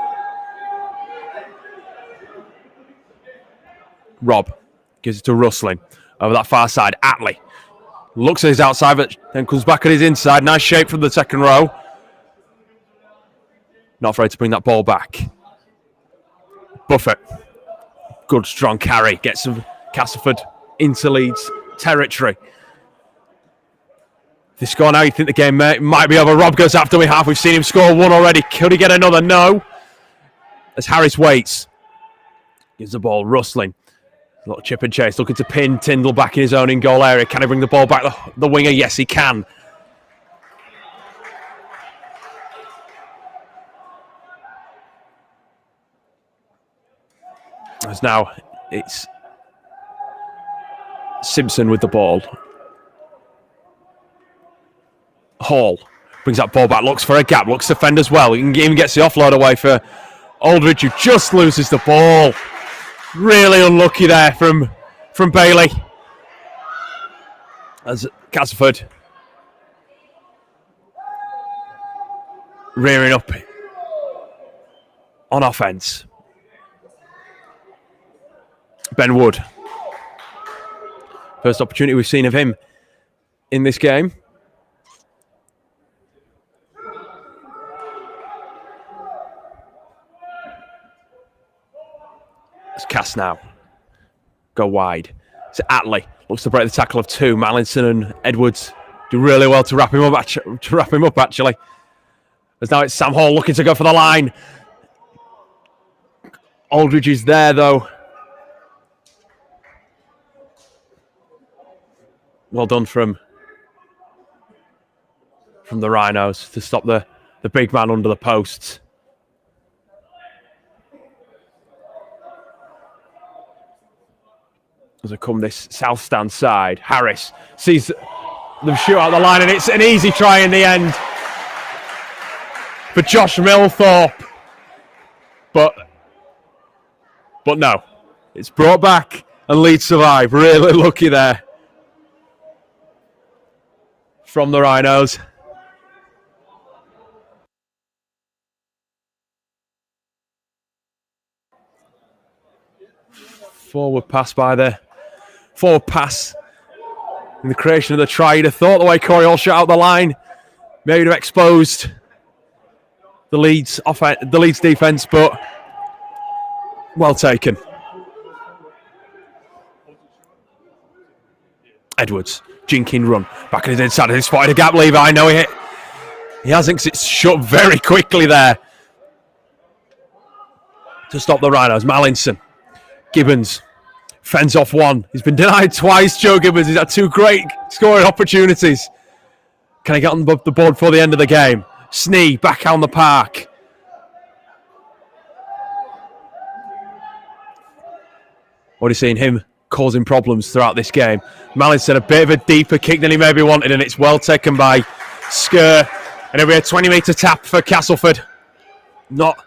Rob gives it to Rustling. Over that far side, Attlee. Looks at his outside, but then comes back at his inside. Nice shape from the second row. Not afraid to bring that ball back. Buffett. Good strong carry. Gets some Castleford into Leeds territory. If they score now, you think the game might be over. Rob goes after we have. We've seen him score one already. Could he get another? No. As Harris waits. Gives the ball rustling. A little chip and chase. Looking to pin Tyndall back in his own in-goal area. Can he bring the ball back the winger? Yes, he can. As now it's Simpson with the ball. Hall brings that ball back, looks for a gap, looks to defend as well. He even gets the offload away for Aldridge, who just loses the ball. Really unlucky there from Bailey. As Castleford rearing up on offence. Ben Wood. First opportunity we've seen of him in this game. It's Cass now. Go wide. It's Attlee. Looks to break the tackle of two. Mallinson and Edwards do really well to wrap him up, actually. As now it's Sam Hall looking to go for the line. Aldridge is there, though. Well done from the Rhinos to stop the big man under the posts. As they come this south stand side, Harris sees them shoot out the line, and it's an easy try in the end for Josh Milthorpe. But no, it's brought back and Leeds survive. Really lucky there from the Rhinos. Forward pass in the creation of the try. You'd have thought the way Corey all shot out the line, maybe would have exposed the Leeds defence, but well taken. Edwards, jinking run, back in his inside, and he spotted a gap. Levi, no, he hasn't, because it's shut very quickly there to stop the Rhinos. Mallinson, Gibbons fends off one. He's been denied twice, Joe Gibbons. He's had two great scoring opportunities. Can he get on the board before the end of the game? Snee back on the park. Already seen him causing problems throughout this game. Mallinson, a bit of a deeper kick than he maybe wanted, and it's well taken by Skur. And it'll be a 20-metre tap for Castleford. Not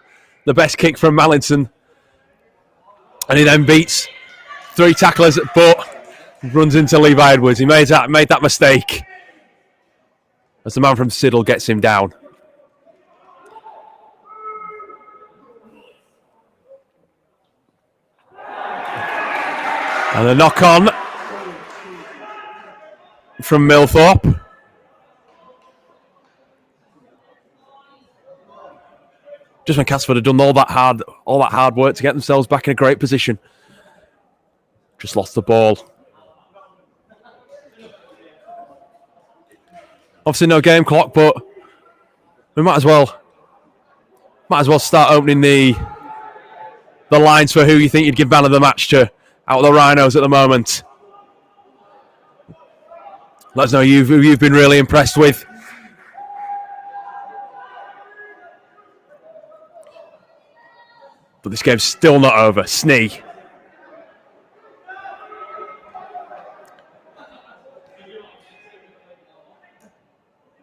the best kick from Mallinson. And he then beats three tacklers, but runs into Levi Edwards. He made that mistake as the man from Siddle gets him down. And a knock on from Milthorpe. Just when Castleford had done all that hard work to get themselves back in a great position. Just lost the ball. Obviously no game clock, but we might as well start opening the lines for who you think you'd give man of the match to out of the Rhinos at the moment. Let us know who you've been really impressed with. But this game's still not over. Snee.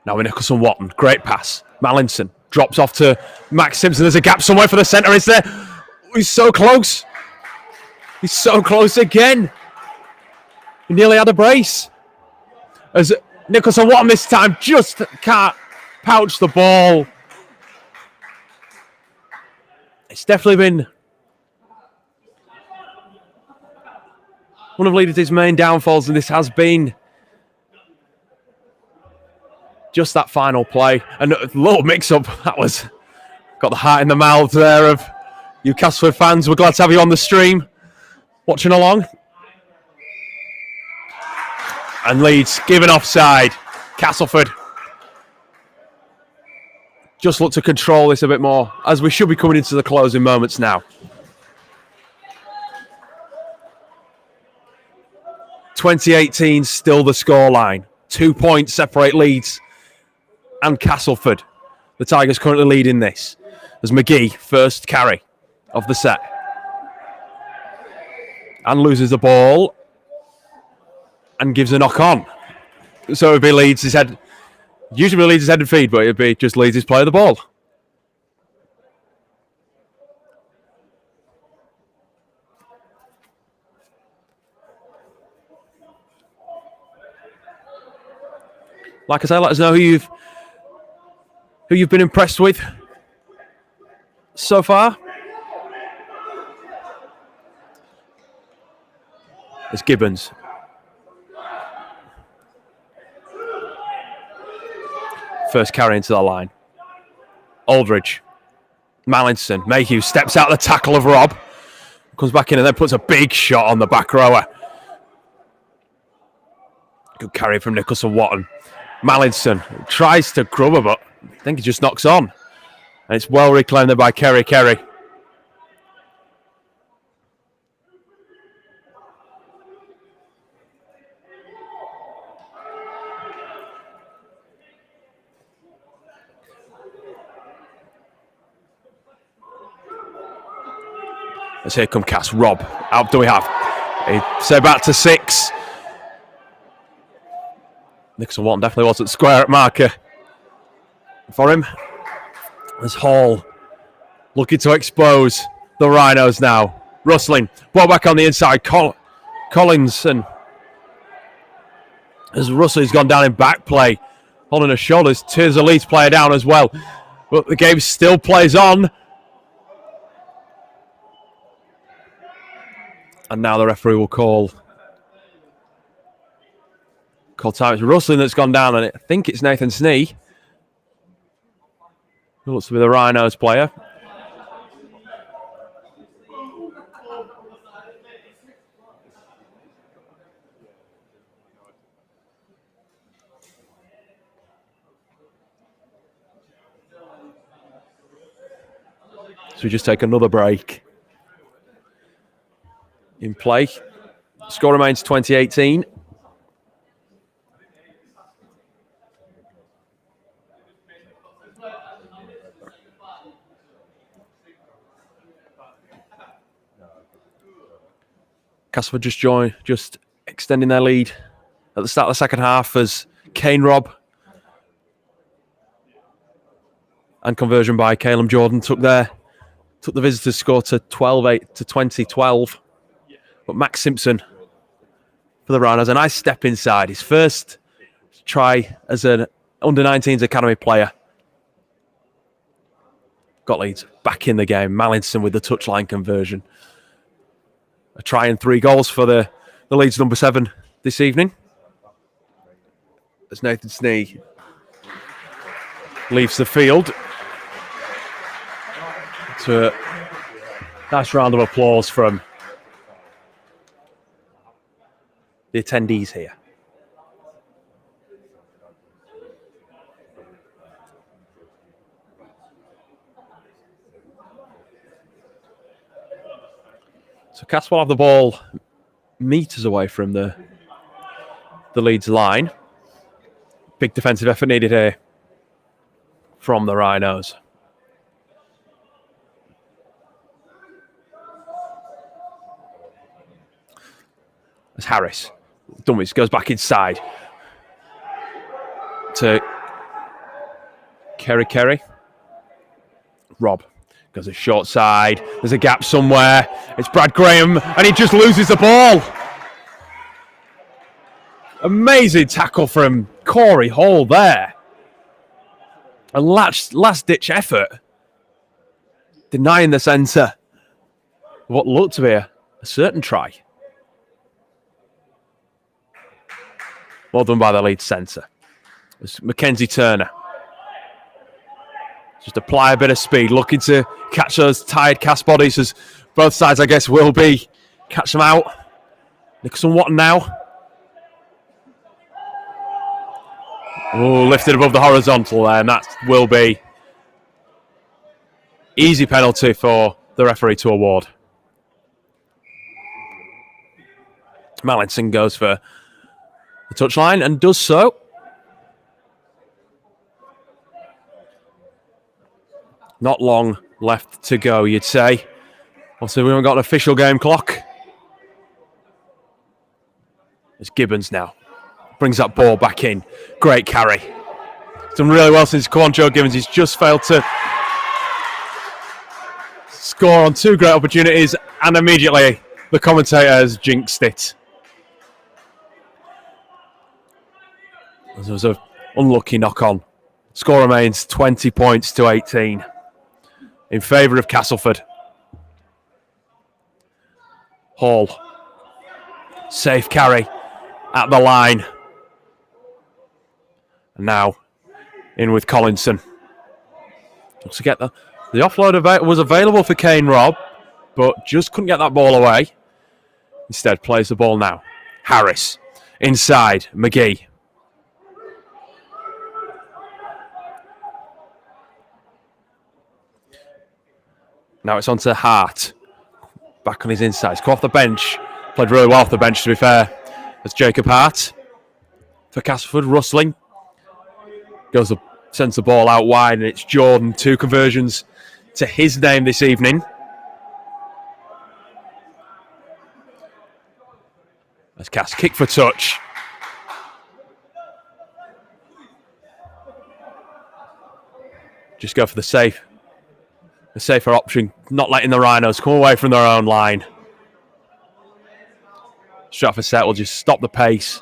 Now with Nicholson Watton. Great pass. Mallinson drops off to Max Simpson. There's a gap somewhere for the centre. Is there? He's so close. He's so close again. He nearly had a brace. As Nicholson Watton this time just can't pouch the ball. It's definitely been one of Leeds' main downfalls, and this has been just that final play. And a little mix-up. That was got the heart in the mouth there of You Castleford fans, we're glad to have you on the stream, watching along. And Leeds given offside. Castleford just look to control this a bit more, as we should be coming into the closing moments now. 2018 still the scoreline. 2 points separate Leeds and Castleford. The Tigers currently leading this as McGee, first carry of the set. And loses the ball and gives a knock on. So it would be Leeds' head. Usually Leeds' headed feed, but it'd be just Leeds' play of the ball. Like I say, let us know who you've been impressed with so far. It's Gibbons. First carry into the line. Aldridge. Mallinson. Mayhew steps out the tackle of Rob. Comes back in and then puts a big shot on the back rower. Good carry from Nicholson-Watton. Mallinson tries to grub her, but I think he just knocks on. And it's well reclaimed there by Kerry. As here come Cass. Rob. How do we have? Say back to 6. Nicholson-Watton definitely wasn't square at marker for him. As Hall looking to expose the Rhinos now. Rustling. Ball back on the inside. Collins. And as Russell's gone down in back play, holding her shoulders, tears the Leeds player down as well. But the game still plays on. And now the referee will call time. It's Rustling that's gone down, and I think it's Nathan Snee. Who looks to be the Rhinos player. So we just take another break in play. Score remains 2018. Castleford just extending their lead at the start of the second half as Kane Robb and conversion by Caleb Jordan took the visitors' score to 12-8 to 20-12. But Max Simpson for the Rhinos, a nice step inside. His first try as an under-19s academy player. Got Leeds back in the game. Mallinson with the touchline conversion. A try and 3 goals for the Leeds number 7 this evening. As Nathan Snee leaves the field. To a nice round of applause from the attendees here. So Cass will have the ball meters away from the Leeds line. Big defensive effort needed here from the Rhinos. As Harris, Dummies goes back inside to Kerry. Rob goes a short side. There's a gap somewhere. It's Brad Graham, and he just loses the ball. Amazing tackle from Corey Hall there. A last-ditch effort, denying the centre what looked to be a certain try. Well done by the Leeds centre. It's Mackenzie Turner. Just apply a bit of speed, looking to catch those tired cast bodies, as both sides, I guess, will be. Catch them out. Nicholson Watton now. Oh, lifted above the horizontal there, and that will be easy penalty for the referee to award. Mallinson goes for the touchline and does so. Not long left to go, you'd say. Also, we haven't got an official game clock. It's Gibbons now. Brings that ball back in. Great carry. Done really well since come on, Joe Gibbons. He's just failed to score on 2 great opportunities, and immediately the commentator has jinxed it. There was an unlucky knock-on. Score remains 20 points to 18 in favour of Castleford. Hall. Safe carry at the line. And now in with Collinson. Looks to get the offload was available for Kane Robb, but just couldn't get that ball away. Instead plays the ball now. Harris inside. McGee. Now it's on to Hart. Back on his insides. Come off the bench. Played really well off the bench, to be fair. That's Jacob Hart for Castleford. Rustling. Sends the ball out wide, and it's Jordan. 2 conversions to his name this evening. That's Cass. Kick for touch. Just go for the safer option, not letting the Rhinos come away from their own line. Stratford set will just stop the pace.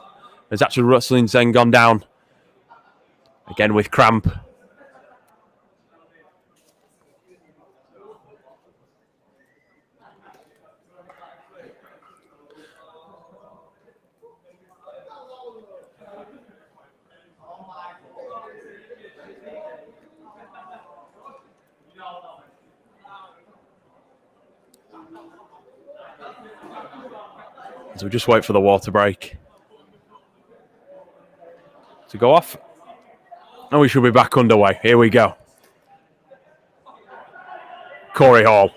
There's actually Rustling's then gone down. Again with cramp. So we just wait for the water break to go off. And we should be back underway. Here we go. Corey Hall.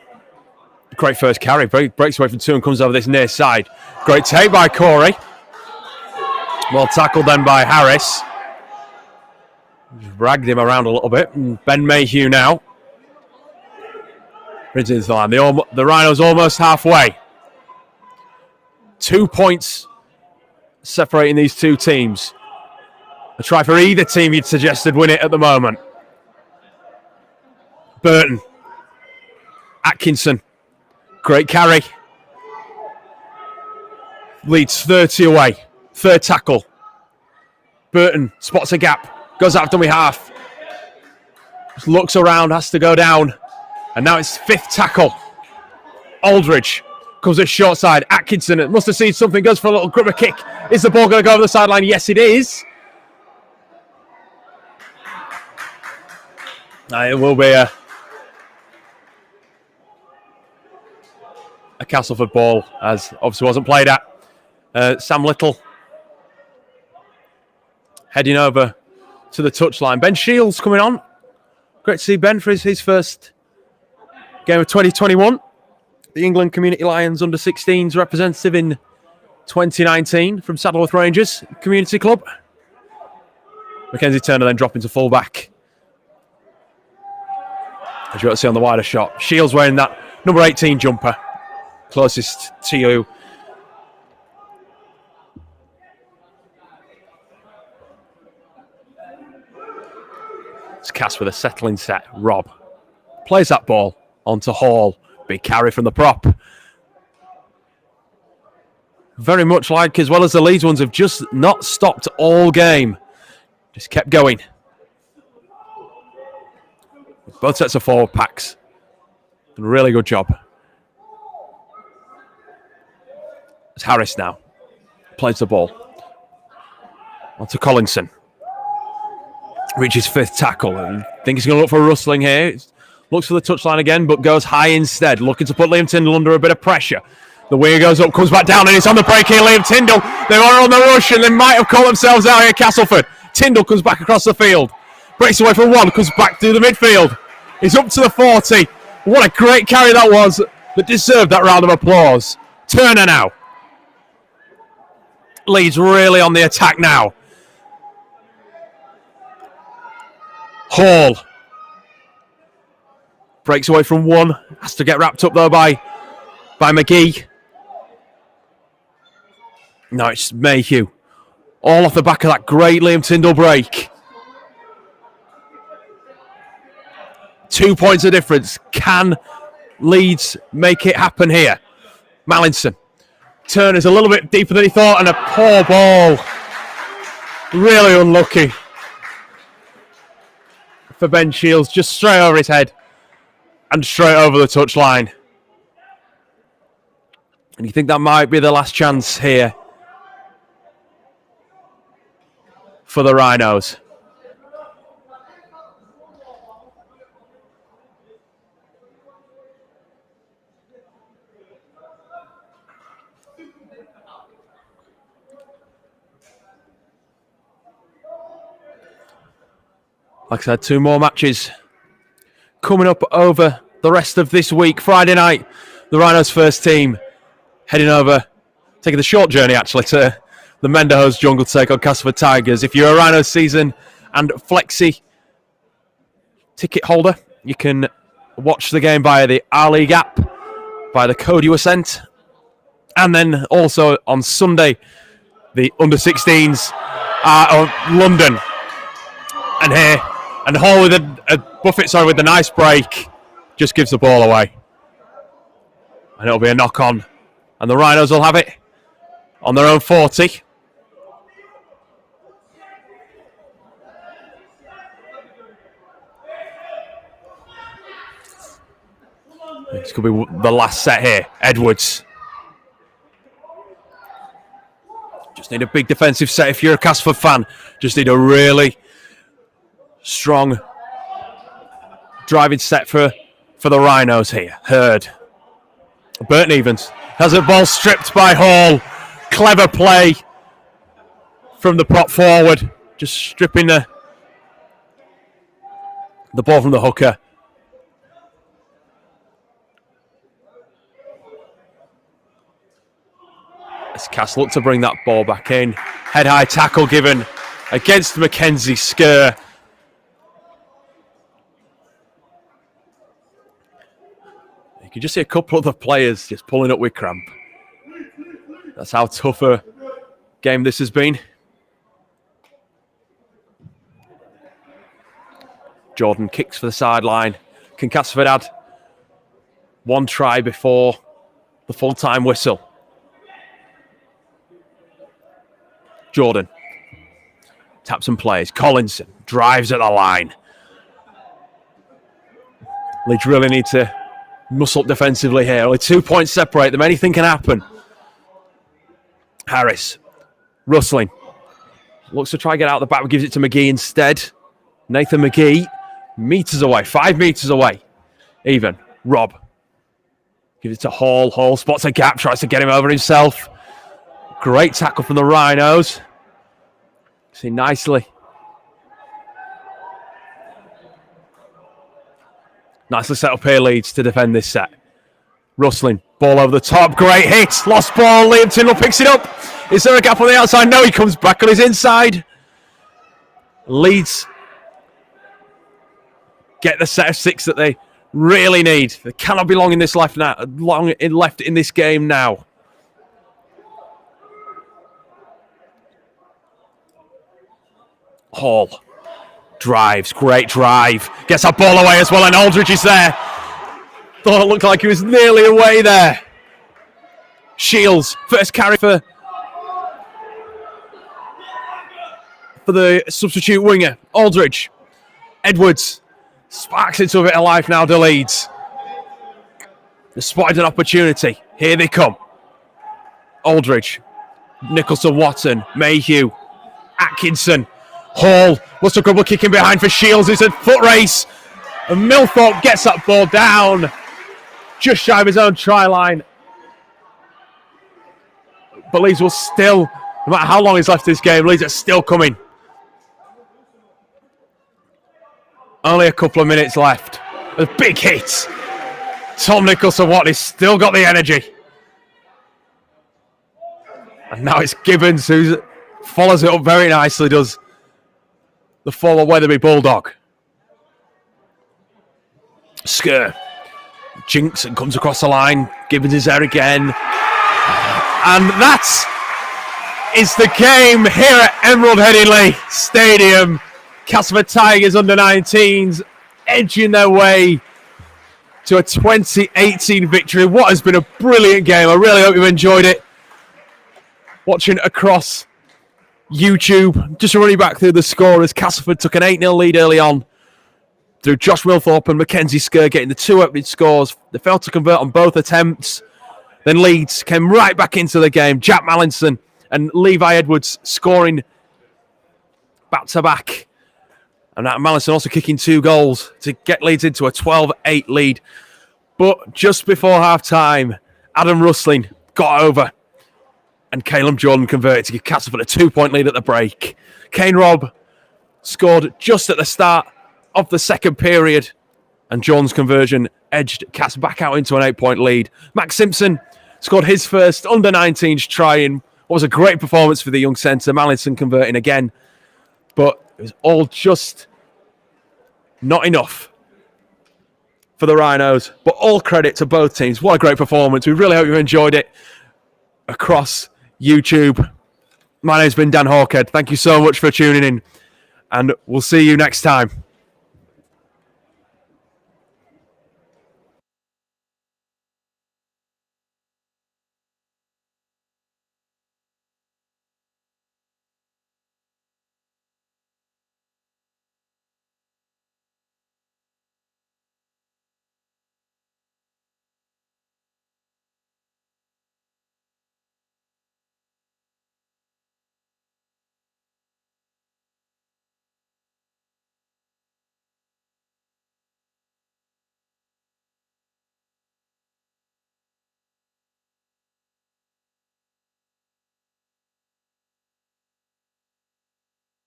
Great first carry. Breaks away from 2 and comes over this near side. Great take by Corey. Well tackled then by Harris. Just dragged him around a little bit. And Ben Mayhew now. Brings into the line. The Rhinos almost halfway. 2 points separating these 2 teams. A try for either team you'd suggested win it at the moment. Burton. Atkinson. Great carry. Leeds 30 away. 3rd tackle. Burton spots a gap. Goes out dummy half. Just looks around, has to go down. And now it's 5th tackle. Aldridge. Comes at short side. Atkinson must have seen something. Goes for a little grubber kick. Is the ball going to go over the sideline? Yes, it is. It will be a Castleford ball, as obviously wasn't played at. Sam Little heading over to the touchline. Ben Shields coming on. Great to see Ben for his first game of 2021. The England Community Lions under-16s representative in 2019 from Saddleworth Rangers Community Club. Mackenzie Turner then dropping to full-back. As you got to see on the wider shot. Shields wearing that number 18 jumper. Closest to you. It's Cass with a settling set. Rob plays that ball onto Hall. Big carry from the prop. Very much like, as well as the Leeds ones, have just not stopped all game. Just kept going. Both sets of forward packs. Done a really good job. It's Harris now. Plays the ball. On to Collinson. reaches 5th tackle. I think he's going to look for a rustling here. Looks for the touchline again, but goes high instead, looking to put Liam Tyndall under a bit of pressure. The winger goes up, comes back down, and it's on the break here. Liam Tyndall, they were on the rush, and they might have caught themselves out here, Castleford. Tyndall comes back across the field, breaks away from one, comes back through the midfield. He's up to the 40. What a great carry that was, that deserved that round of applause. Turner now. Leeds really on the attack now. Hall breaks away from one, has to get wrapped up though by McGee. No, it's Mayhew. All off the back of that great Liam Tyndall break. 2 points of difference. Can Leeds make it happen here? Mallinson. Turner's a little bit deeper than he thought, and a poor ball. Really unlucky for Ben Shields. Just straight over his head and straight over the touchline. And you think that might be the last chance here for the Rhinos. Like I said, 2 more matches coming up over the rest of this week. Friday night, the Rhinos first team heading over, taking the short journey actually to the Menderhose Jungle to take on Castleford Tigers. If you're a Rhinos season and Flexi ticket holder, you can watch the game via the R-League app, by the code you were sent. And then also on Sunday, the under-16s are on London. And here, and Hall with Buffett, with the nice break, just gives the ball away. And it'll be a knock-on. And the Rhinos will have it on their own 40. This could be the last set here. Edwards. Just need a big defensive set if you're a Castleford fan. Just need a really strong driving set for the Rhinos here. Hurd. Burton Evans has a ball stripped by Hall. Clever play from the prop forward. Just stripping the ball from the hooker. As Cass looked to bring that ball back in. Head high tackle given against Mackenzie Skur. You can just see a couple of the players just pulling up with cramp. That's how tough a game this has been. Jordan kicks for the sideline. Can Castleford add one try before the full-time whistle? Jordan taps and plays. Collinson drives at the line. Leeds really need to muscle up defensively here. Only 2 points separate them. Anything can happen. Harris. Rustling. Looks to try to get out the back, but gives it to McGee instead. Nathan McGee. Meters away. 5 meters away. Even. Rob. Gives it to Hall. Hall spots a gap. Tries to get him over himself. Great tackle from the Rhinos. See nicely. Nicely set up here, Leeds, to defend this set. Rustling. Ball over the top. Great hit. Lost ball. Liam Tyndall picks it up. Is there a gap on the outside? No, he comes back on his inside. Leeds get the set of 6 that they really need. There cannot be long in this left in this game now. Hall drives, great drive, gets that ball away as well, and Aldridge is there. Thought it looked like he was nearly away there. Shields, first carry for the substitute winger, Aldridge. Edwards sparks into a bit of life now to Leeds. They spotted an opportunity. Here they come. Aldridge, Nicholson, Watson, Mayhew, Atkinson. Hall, Russell Grubble kicking behind for Shields. It's a foot race. And Milthorpe gets that ball down just shy of his own try line. But Leeds will still, no matter how long is left this game, Leeds are still coming. Only a couple of minutes left. A big hit. Tom Nicholson-Watt has still got the energy. And now it's Gibbons who follows it up very nicely, does the former Weatherby Bulldog. Skur jinks and comes across the line. Gibbons is there again. And that is the game here at Emerald Headingley Stadium. Castleford Tigers under-19s edging their way to a 2018 victory. What has been a brilliant game. I really hope you've enjoyed it. Watching across YouTube, just running back through the score as Castleford took an 8-0 lead early on through Josh Milthorpe and Mackenzie Skur getting the 2 opening scores. They failed to convert on both attempts. Then Leeds came right back into the game. Jack Mallinson and Levi Edwards scoring back-to-back. And that Mallinson also kicking 2 goals to get Leeds into a 12-8 lead. But just before half-time, Adam Rustling got over and Caleb Jordan converted to give Castleford a 2-point lead at the break. Kane Robb scored just at the start of the second period, and Jordan's conversion edged Cass back out into an 8-point lead. Max Simpson scored his first under-19s try in what was a great performance for the young centre. Mallinson converting again, but it was all just not enough for the Rhinos. But all credit to both teams. What a great performance. We really hope you enjoyed it across YouTube. My name's been Dan Hawkhead. Thank you so much for tuning in, and we'll see you next time.